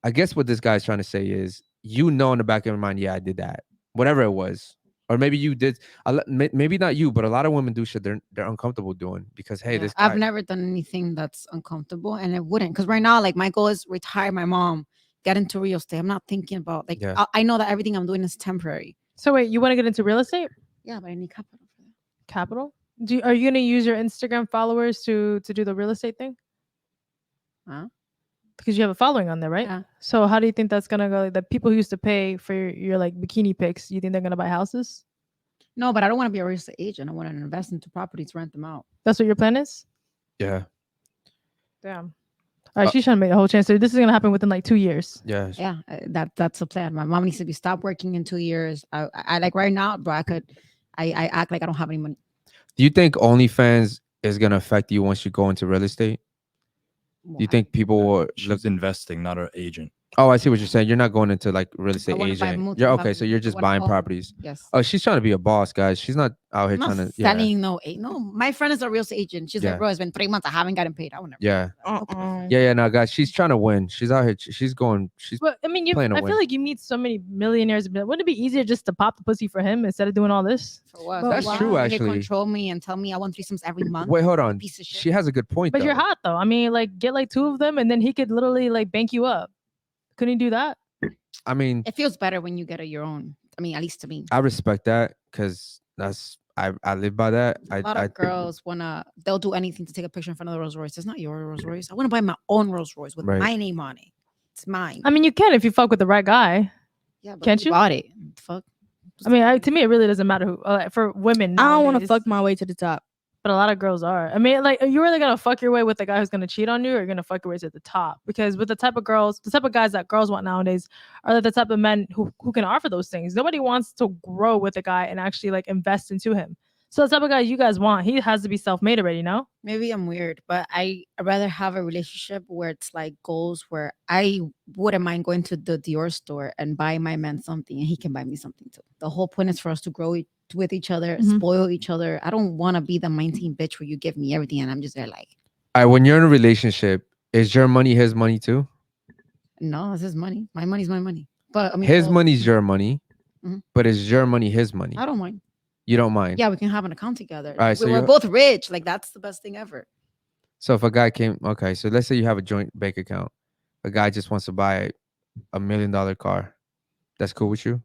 I guess what this guy's trying to say is, in the back of your mind, yeah, I did that, whatever it was, or maybe you did. Maybe not you, but a lot of women do shit they're uncomfortable doing because, hey, Yeah, this guy. I've never done anything that's uncomfortable, and it wouldn't. Because right now, like, my goal is retire my mom, get into real estate. I'm not thinking about like Yeah. I know that everything I'm doing is temporary. So wait, you want to get into real estate? Yeah, but I need capital for that. Capital? Are you gonna use your Instagram followers to do the real estate thing? Huh? Because you have a following on there, right? Yeah. So how do you think that's gonna go? The people who used to pay for your like bikini pics, you think they're gonna buy houses? No, but I don't want to be a real estate agent. I want to invest into properties, rent them out. That's what your plan is? Yeah, Damn. All right, she's trying to make a whole chance. So this is gonna happen within like 2 years. yeah. Yeah, that's the plan. My mom needs to be stop working in 2 years. I like right now, bro. I act like I don't have any money. Do you think OnlyFans is gonna affect you once you go into real estate? Do you think people will look? She's investing, not an agent. Oh, I see what you're saying. You're not going into like real estate wanna buy agent. multiple You're okay. properties. So you're I just wanna buying own- properties. Yes. Oh, she's trying to be a boss, guys. She's not out here I'm not trying to. selling no. My friend is a real estate agent. She's Yeah. like, bro, it's been 3 months. I haven't gotten paid. I will never. Yeah. uh-uh. Yeah. No, guys. She's trying to win. She's out here. She's going. She's But I mean, playing to I win. feel like you meet so many millionaires. But wouldn't it be easier just to pop the pussy for him instead of doing all this? For what? But That's why? true, They actually. control me and tell me I want threesomes every month. Wait, hold on. Piece of shit. She has a good point. But though. you're hot though. I mean, like get like 2 of them, and then he could literally like bank you up. Couldn't he do that? I mean, It feels better when you get your own. I mean, at least to me. I respect that because I live by that. A lot of girls they'll do anything to take a picture in front of the Rolls Royce. It's not your Rolls Royce. I want to buy my own Rolls Royce with Right. my name on it. It's mine. I mean, you can if you fuck with the right guy. Yeah, but can't who you? bought it? Fuck. I mean, to me, it really doesn't matter who. For women, I don't want to nowadays. fuck my way to the top. But a lot of girls are. I mean, like, you're either gonna fuck your way with the guy who's gonna cheat on you, or you're gonna fuck your way to the top. Because with the type of guys that girls want nowadays are the type of men who can offer those things. Nobody wants to grow with a guy and actually like invest into him. So the type of guy you guys want, he has to be self-made already, no? Maybe I'm weird, but I'd rather have a relationship where it's like goals where I wouldn't mind going to the Dior store and buy my man something and he can buy me something too. The whole point is for us to grow with each other, Mhm. spoil each other. I don't want to be the 19 bitch where you give me everything and I'm just there like, All right, when you're in a relationship, is your money his money too? no, it's his money. My money's my money. But I mean, His well, money's your money, Mhm. but is your money his money? I don't mind. You don't mind. Yeah, we can have an account together. Alright, so We're you're- both rich. Like that's the best thing ever. So if a guy came, okay, so let's say you have a joint bank account. A guy just wants to buy $1 million car. That's cool with you?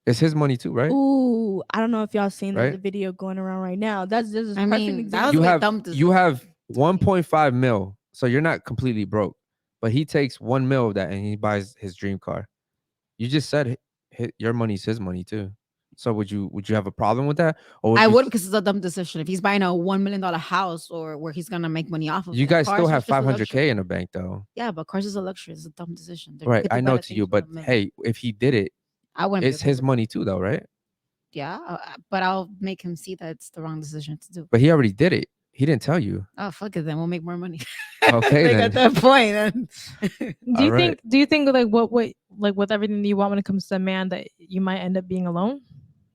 It's his money too, right? Ooh, I don't know if y'all seen Right? the video going around right now. That's just a I perfect mean, that example. was You my have dumb you have decision. 1.5 mil, so you're not completely broke. But he takes 1 mil of that and he buys his dream car. You just said your money's his money too. So would you have a problem with that? Or would I you, would because it's a dumb decision. If he's buying a $1 million house or where he's gonna make money off of you it, guys cars still is have just a 500K luxury. in the bank though. Yeah, but cars is a luxury. It's a dumb decision. There are Right. people I do know better to you, things for but $1 million. hey, if he did it, I wouldn't. it's his money too though, right? Yeah, but I'll make him see that it's the wrong decision to do. But he already did it. He didn't tell you. Oh fuck it, then we'll make more money. Okay, Like, then. at that point, then. Do you think like what like with everything that you want when it comes to a man that you might end up being alone?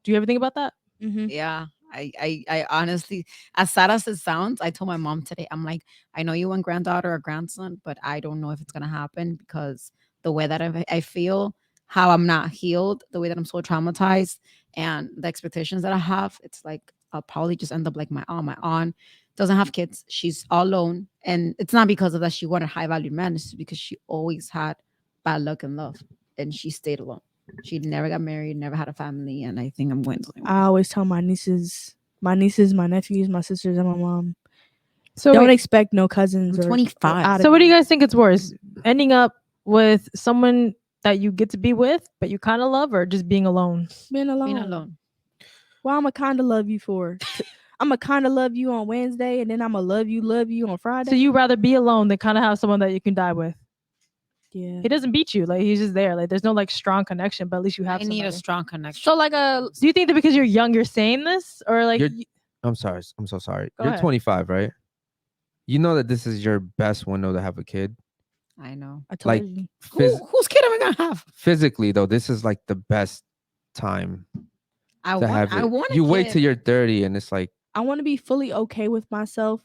Do you ever think about that? Mm-hmm. Yeah, I honestly, as sad as it sounds, I told my mom today, I'm like, I know you want granddaughter or grandson, but I don't know if it's gonna happen because the way that I feel, how I'm not healed, the way that I'm so traumatized, and the expectations that I have, it's like I'll probably just end up like my aunt. My aunt doesn't have kids; she's all alone, and it's not because of that she wanted high value men. It's because she always had bad luck in love, and she stayed alone. She never got married, never had a family, and I think I'm going to. I always tell my nieces, my nephews, my sisters, and my mom, So don't wait, expect no cousins. I'm or 25. out of so what do you me. guys think it's worse? Ending up with someone that you get to be with, but you kind of love, or just being alone? Being alone. Being alone. Well, I'ma kind of love you for. I'ma kind of love you on Wednesday, and then I'ma love you on Friday. So you rather be alone than kind of have someone that you can die with? Yeah. He doesn't beat you, like he's just there. Like there's no like strong connection, but at least you have I need a somebody. strong connection. So like a Do you think that because you're young, you're saying this, or like You're- I'm sorry. I'm so sorry. Go You're ahead. 25, right? You know that this is your best window to have a kid. I know. I told Like you. Whose kid am I gonna have? physically though, this is like the best time I to have it. want. You wait till you're 30 and it's like, I want to be fully okay with myself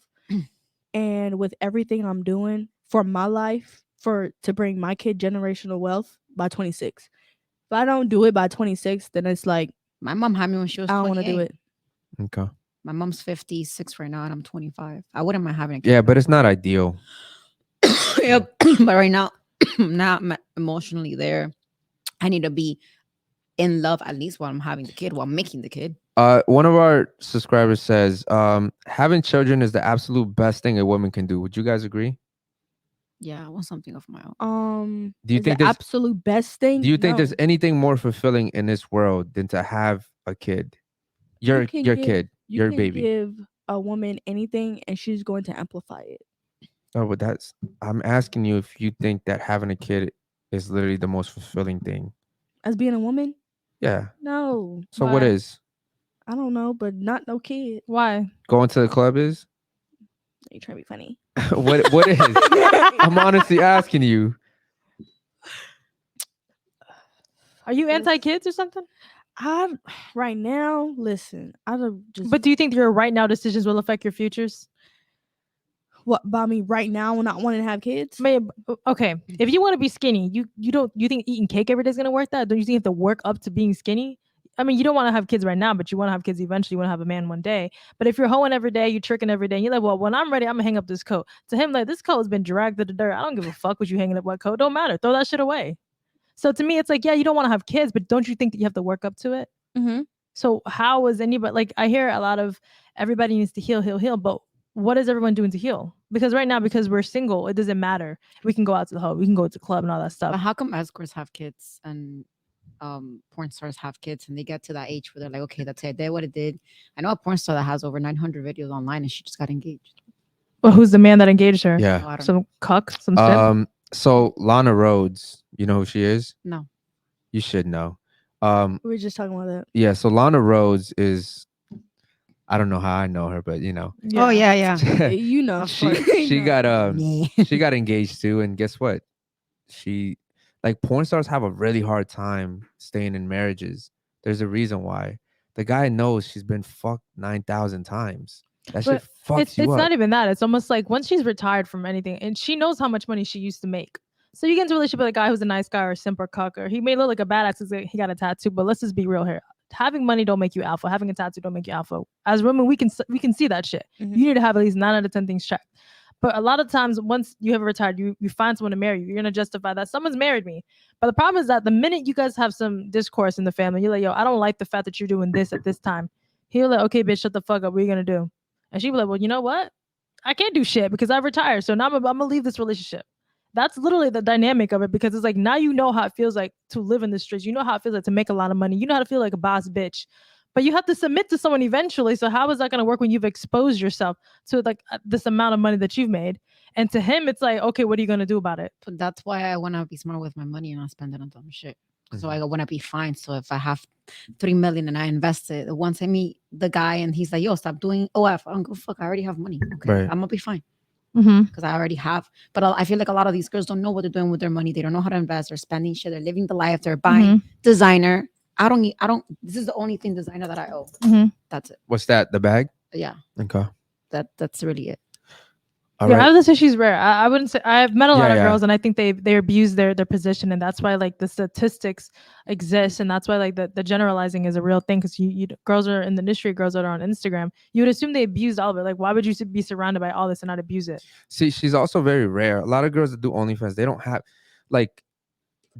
and with everything I'm doing for my life to bring my kid generational wealth by 26. If I don't do it by 26, then it's like My mom had me when she was. I don't want to do 28. it. okay. My mom's 56 right now, and I'm 25. I wouldn't mind having a kid. Yeah, but it's not ideal. Yep. But right now, I'm not emotionally there. I need to be in love at least while I'm having the kid, while I'm making the kid. One of our subscribers says, having children is the absolute best thing a woman can do. Would you guys agree? Yeah, I want something of my own. Do you is think the there's- absolute best thing? Do you think there's No. anything more fulfilling in this world than to have a kid? Your You can kid, You your can baby. give a woman anything, and she's going to amplify it. Oh, but I'm asking you if you think that having a kid is literally the most fulfilling thing. As being a woman, Yeah. no. So what Why? is? I don't know, but not no kid. why? Going to the club is? You trying to be funny? what is? I'm honestly asking you. Are you anti-kids or something? I right now, listen. I don't just. But do you think your right now decisions will affect your futures? what by me right now not wanting to have kids? Okay, if you want to be skinny, you think eating cake every day is gonna work that? Don't you think you have to work up to being skinny? I mean, you don't want to have kids right now, but you want to have kids eventually. You want to have a man one day. But if you're hoeing every day, you're tricking every day, and you're like, well, when I'm ready, I'm gonna hang up this coat. To him, like, this coat has been dragged to the dirt. I don't give a fuck what you hanging up what coat. Don't matter. Throw that shit away. So to me, it's like, yeah, you don't want to have kids, but don't you think that you have to work up to it? Mm-hmm. So how is anybody, like, I hear a lot of everybody needs to heal, but what is everyone doing to heal? Because right now, because we're single, it doesn't matter. We can go out to the hoe, we can go to the club and all that But stuff. how come escorts have kids and porn stars have kids and they get to that age where they're like, okay, that's it. I did what it did. I know a porn star that has over 900 videos online and she just got engaged. Well, who's the man that engaged her? Oh, Yeah. I don't know. Some cuck, some simp. So Lana Rhodes, you know who she is? No. You should know. We were just talking about that. Yeah. So Lana Rhodes is, I don't know how I know her, but you know, Oh, yeah. You know, Of she course. she got Yeah. she got engaged too, and guess what? She, like, porn stars have a really hard time staying in marriages. There's a reason why. The guy knows she's been fucked 9,000 times. That shit fucks It's you up. not even that. It's almost like once she's retired from anything and she knows how much money she used to make. So you get into a relationship with a guy who's a nice guy or a simp or cuck, or he may look like a badass because he got a tattoo, but let's just be real here. Having money don't make you alpha. Having a tattoo don't make you alpha. As women, we can see that shit. Mhm. You need to have at least 9 out of 10 things checked. But a lot of times, once you have retired, you find someone to marry you. You're gonna justify that someone's married me. But the problem is that the minute you guys have some discourse in the family, you're like, yo, I don't like the fact that you're doing this at this time. He'll like, okay, bitch, shut the fuck up. What are you gonna do? And she'll be like, well, you know what? I can't do shit because I retired. So now I'm gonna leave this relationship. That's literally the dynamic of it, because it's like now you know how it feels like to live in the streets. You know how it feels like to make a lot of money. You know how to feel like a boss bitch. But you have to submit to someone eventually. So how is that going to work when you've exposed yourself to like this amount of money that you've made? And to him, it's like, okay, what are you going to do about it? But that's why I want to be smart with my money and not spend it on dumb shit. So Mm-hmm. I want to be fine. So if I have 3 million and I invest it, once I meet the guy and he's like, yo, stop doing OF, I don't go fuck. I already have money. Okay, Right. I'm gonna be fine Mm-hmm. because I already have. But I feel like a lot of these girls don't know what they're doing with their money. They don't know how to invest. They're spending shit. They're living the life. They're buying designer. I don't. This is the only thing designer that I owe. Mm-hmm. That's it. What's that? The bag? Yeah, Okay. that's really it. All Yeah, right. I would say she's rare. I wouldn't say. I've met a lot of Yeah. girls, and I think they abuse their position, and that's why like the statistics exist, and that's why like the generalizing is a real thing. Because you girls are in the industry, girls that are on Instagram, you would assume they abused all of it. Like, why would you be surrounded by all this and not abuse it? See, she's also very rare. A lot of girls that do OnlyFans, they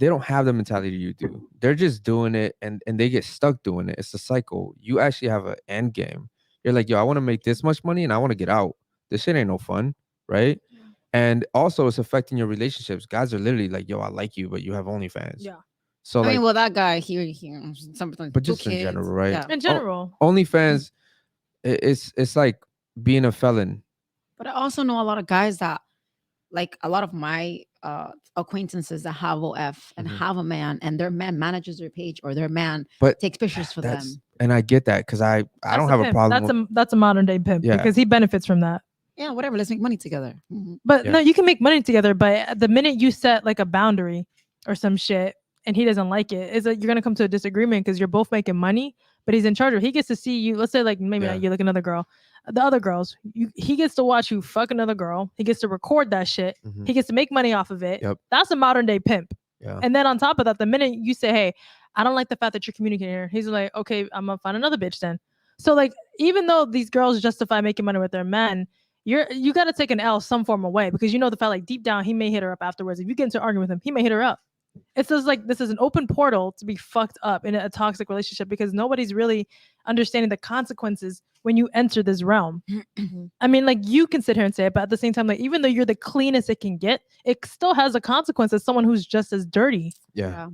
don't have the mentality you do. They're just doing it and they get stuck doing it. It's a cycle. You actually have an end game. You're like, yo, I want to make this much money and I want to get out. This shit ain't no fun, right? And also it's affecting your relationships. Guys are literally like, yo, I like you, but you have OnlyFans. Yeah. So I like, mean, well, that guy, he something. but just in general, right? Yeah. In general, OnlyFans, it's like being a felon. But I also know a lot of guys that, like a lot of my acquaintances that have OF and Mhm. have a man, and their man manages their page or their man But takes pictures for them. and I get that because I That's don't have a pimp. problem. That's a modern day pimp Yeah. because he benefits from that. Yeah, whatever. Let's make money together. Mhm. But Yeah. no, you can make money together. But the minute you set like a boundary or some shit and he doesn't like it, is that you're gonna come to a disagreement because you're both making money, but he's in charge of it. He gets to see you. Let's say like maybe Yeah. not you, like another girl. The other girls, he gets to watch you fuck another girl. He gets to record that shit. Mhm. He gets to make money off of it. Yep. That's a modern day pimp. Yeah. And then on top of that, the minute you say, hey, I don't like the fact that you're communicating here, he's like, okay, I'm gonna find another bitch then. So like, even though these girls justify making money with their men, you got to take an L some form of way, because you know the fact like deep down he may hit her up afterwards. If you get into an argument with him, he may hit her up. It's just like this is an open portal to be fucked up in a toxic relationship because nobody's really understanding the consequences when you enter this realm. I mean, like you can sit here and say it, but at the same time, like even though you're the cleanest it can get, it still has a consequence as someone who's just as dirty. Yeah.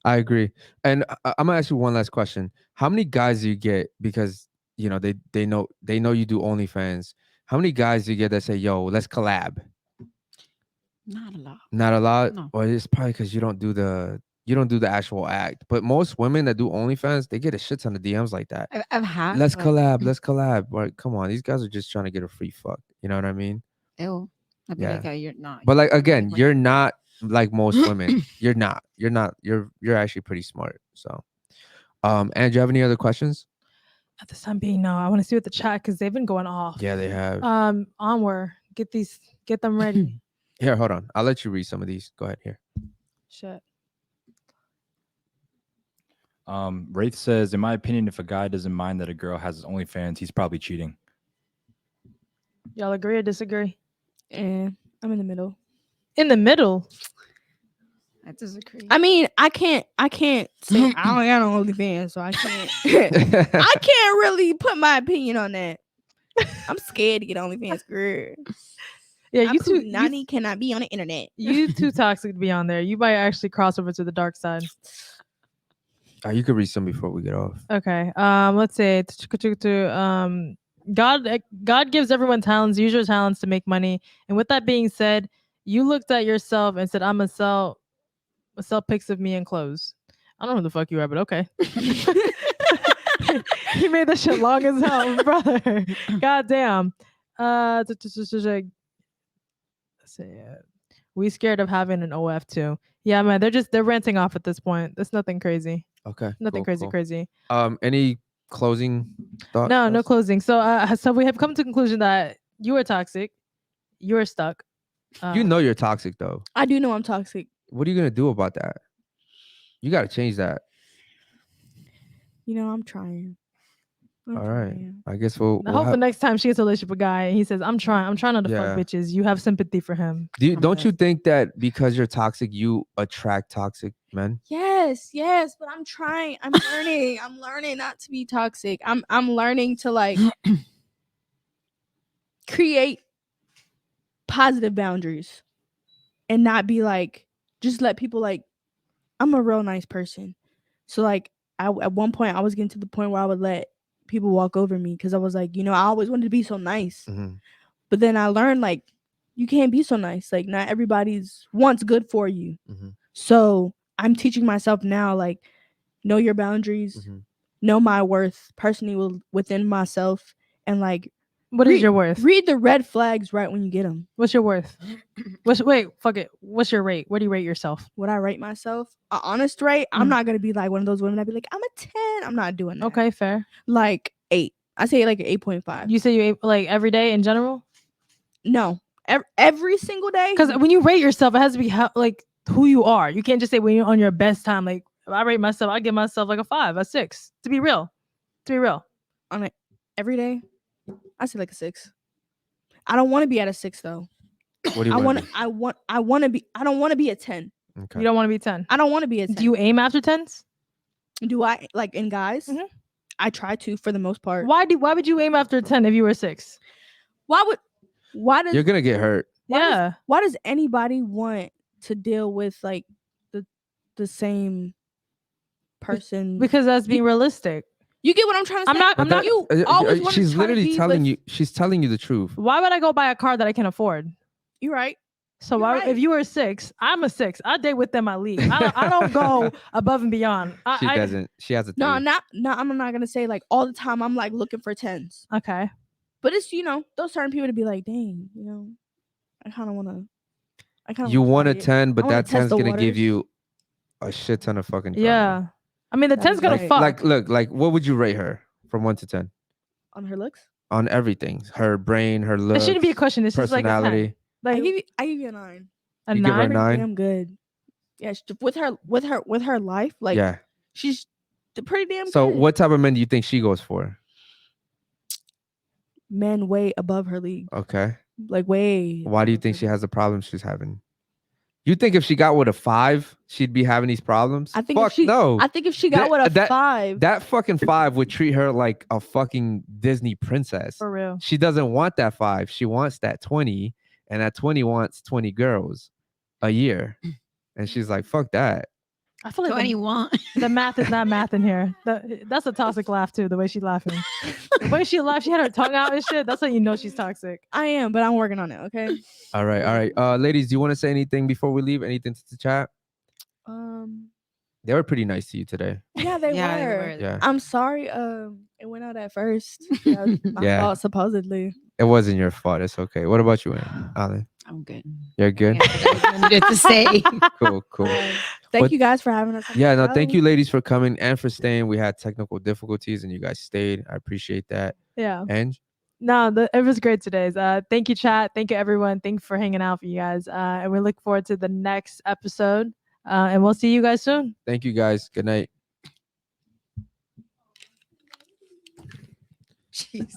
I agree. And I'm gonna ask you one last question. How many guys do you get because you know they know you do OnlyFans? How many guys do you get that say, "Yo, let's collab"? Not a lot. Not a lot. No. Or it's probably because you don't do the actual act. But most women that do OnlyFans, they get a shit ton of DMs like that. I've had. Let's but- collab. Let's collab. Like, come on, these guys are just trying to get a free fuck. You know what I mean? Ew. I'd be Yeah. like, you're not. But like you're again, like- you're not like most women. You're not. You're actually pretty smart. So, and do you have any other questions? At this time being, no. I want to see what the chat because they've been going off. Yeah, they have. Onward. Get them ready. Here, hold on. I'll let you read some of these. Go ahead. Here. Shit. Wraith says, in my opinion, if a guy doesn't mind that a girl has his OnlyFans, he's probably cheating. Y'all agree or disagree? And I'm in the middle. In the middle. I disagree. I mean, I can't say I don't got no OnlyFans, so I can't. I can't really put my opinion on that. I'm scared to get OnlyFans, girl. Yeah, you two. Nani cannot be on the internet. You too toxic to be on there. You might actually cross over to the dark side. You could read some before we get off. Okay. Let's say God gives everyone talents, use your talents to make money. And with that being said, you looked at yourself and said, I'm gonna sell pics of me in clothes. I don't know who the fuck you are, but okay. He made that shit long as hell, brother. God damn. We scared of having an OF too. Yeah, man, they're ranting off at this point. It's nothing crazy. Okay. Nothing cool. crazy. Any closing thoughts? No closing. So we have come to the conclusion that you are toxic. You are stuck. You know you're toxic though. I do know I'm toxic. What are you gonna do about that? You gotta change that. You know, I'm trying. All right. I guess we'll I hope the have, next time she gets a relationship with a guy and he says, I'm trying not to Yeah. fuck bitches. You have sympathy for him. don't you think that because you're toxic, you attract toxic men? Yes, but I'm trying. I'm learning. I'm learning not to be toxic. I'm learning to like create positive boundaries and not be like just let people like I'm a real nice person. So like at one point I was getting to the point where I would let people walk over me because I was like, you know, I always wanted to be so nice. Mm-hmm. But then I learned like you can't be so nice. Like not everybody's wants good for you. Mm-hmm. So I'm teaching myself now, like, know your boundaries, Mm-hmm. know my worth personally within myself, and like, What is your worth? Read the red flags right when you get them. What's your worth? Fuck it. What's your rate? Where do you rate yourself? Would I rate myself? An honest rate? I'm not gonna be like one of those women. I'd be like, I'm a 10. I'm not doing that. Okay, fair. Like 8. I say like an 8.5. You say you ate like every day in general? No, every single day. Because when you rate yourself, it has to be like who you are. You can't just say when you're on your best time. Like if I rate myself, I give myself like a 5, a 6. To be real. On it every day, I say like a 6. I don't want to be at a 6 though. What do you want? I want to be. I don't want to be a 10. Okay. You don't want to be 10. I don't want to be a 10. Do you aim after 10s? Do I like in guys? Mhm. I try to for the most part. Why would you aim after 10 if you were 6? Why does You're gonna get hurt. why does anybody want to deal with like the same person? Because that's being realistic. You get what I'm trying to say? I'm not. You always want she's to try to literally be telling with- you. She's telling you the truth. Why would I go buy a car that I can afford? You're right. So You're why, right. if you were a 6, I'm a 6. I date within my league. I don't go above and beyond. She doesn't. She has a 3. No, I'm not gonna say like all the time. I'm like looking for 10s. Okay. But it's those certain people to be like, dang, I kind of want to. You want a 10, but I wanna that 10's test the gonna give waters. you a shit ton of fucking drama. Yeah. I mean, the That 10's is gonna right. fuck. Like what would you rate her from 1 to 10 On her looks. on everything? Her brain, her It looks. shouldn't be a question. It's just like a 10. personality. Like I give you a 9. a You give her a 9. 9? Damn good. Yeah, with her life, like Yeah. she's pretty damn So good. what type of men do you think she goes for? Men way above her league, Okay. like way. Why do you above think her she league. has the problems she's having? You think if she got with a 5, she'd be having these problems? I think Fuck if she, no. I think if she got with a that- 5, That fucking 5 would treat her like a fucking Disney princess. For real. She doesn't want that 5. She wants that 20, and that 20 wants 20 girls a year. And she's like, fuck that. I feel like 21. the math is not math in here. That's a toxic laugh too. The way she's laughing, the way she laughed, she had her tongue out and shit. That's how you know she's toxic. I am, but I'm working on it. Okay. All right. Ladies, do you want to say anything before we leave? Anything to the chat? They were pretty nice to you today. Yeah, they were. Yeah. I'm sorry. It went out at first. That was my Yeah. fault, supposedly. It wasn't your fault. It's okay. What about you, Alan? I'm good. You're good? I needed to say. Cool. Thank What- you guys for having us. on the Yeah, no, show. thank you, ladies, for coming and for staying. We had technical difficulties and you guys stayed. I appreciate that. Yeah. And No, it was great today. Thank you, chat. Thank you, everyone. Thank you for hanging out for you guys. And we look forward to the next episode. And we'll see you guys soon. thank you guys. Good night. Jesus.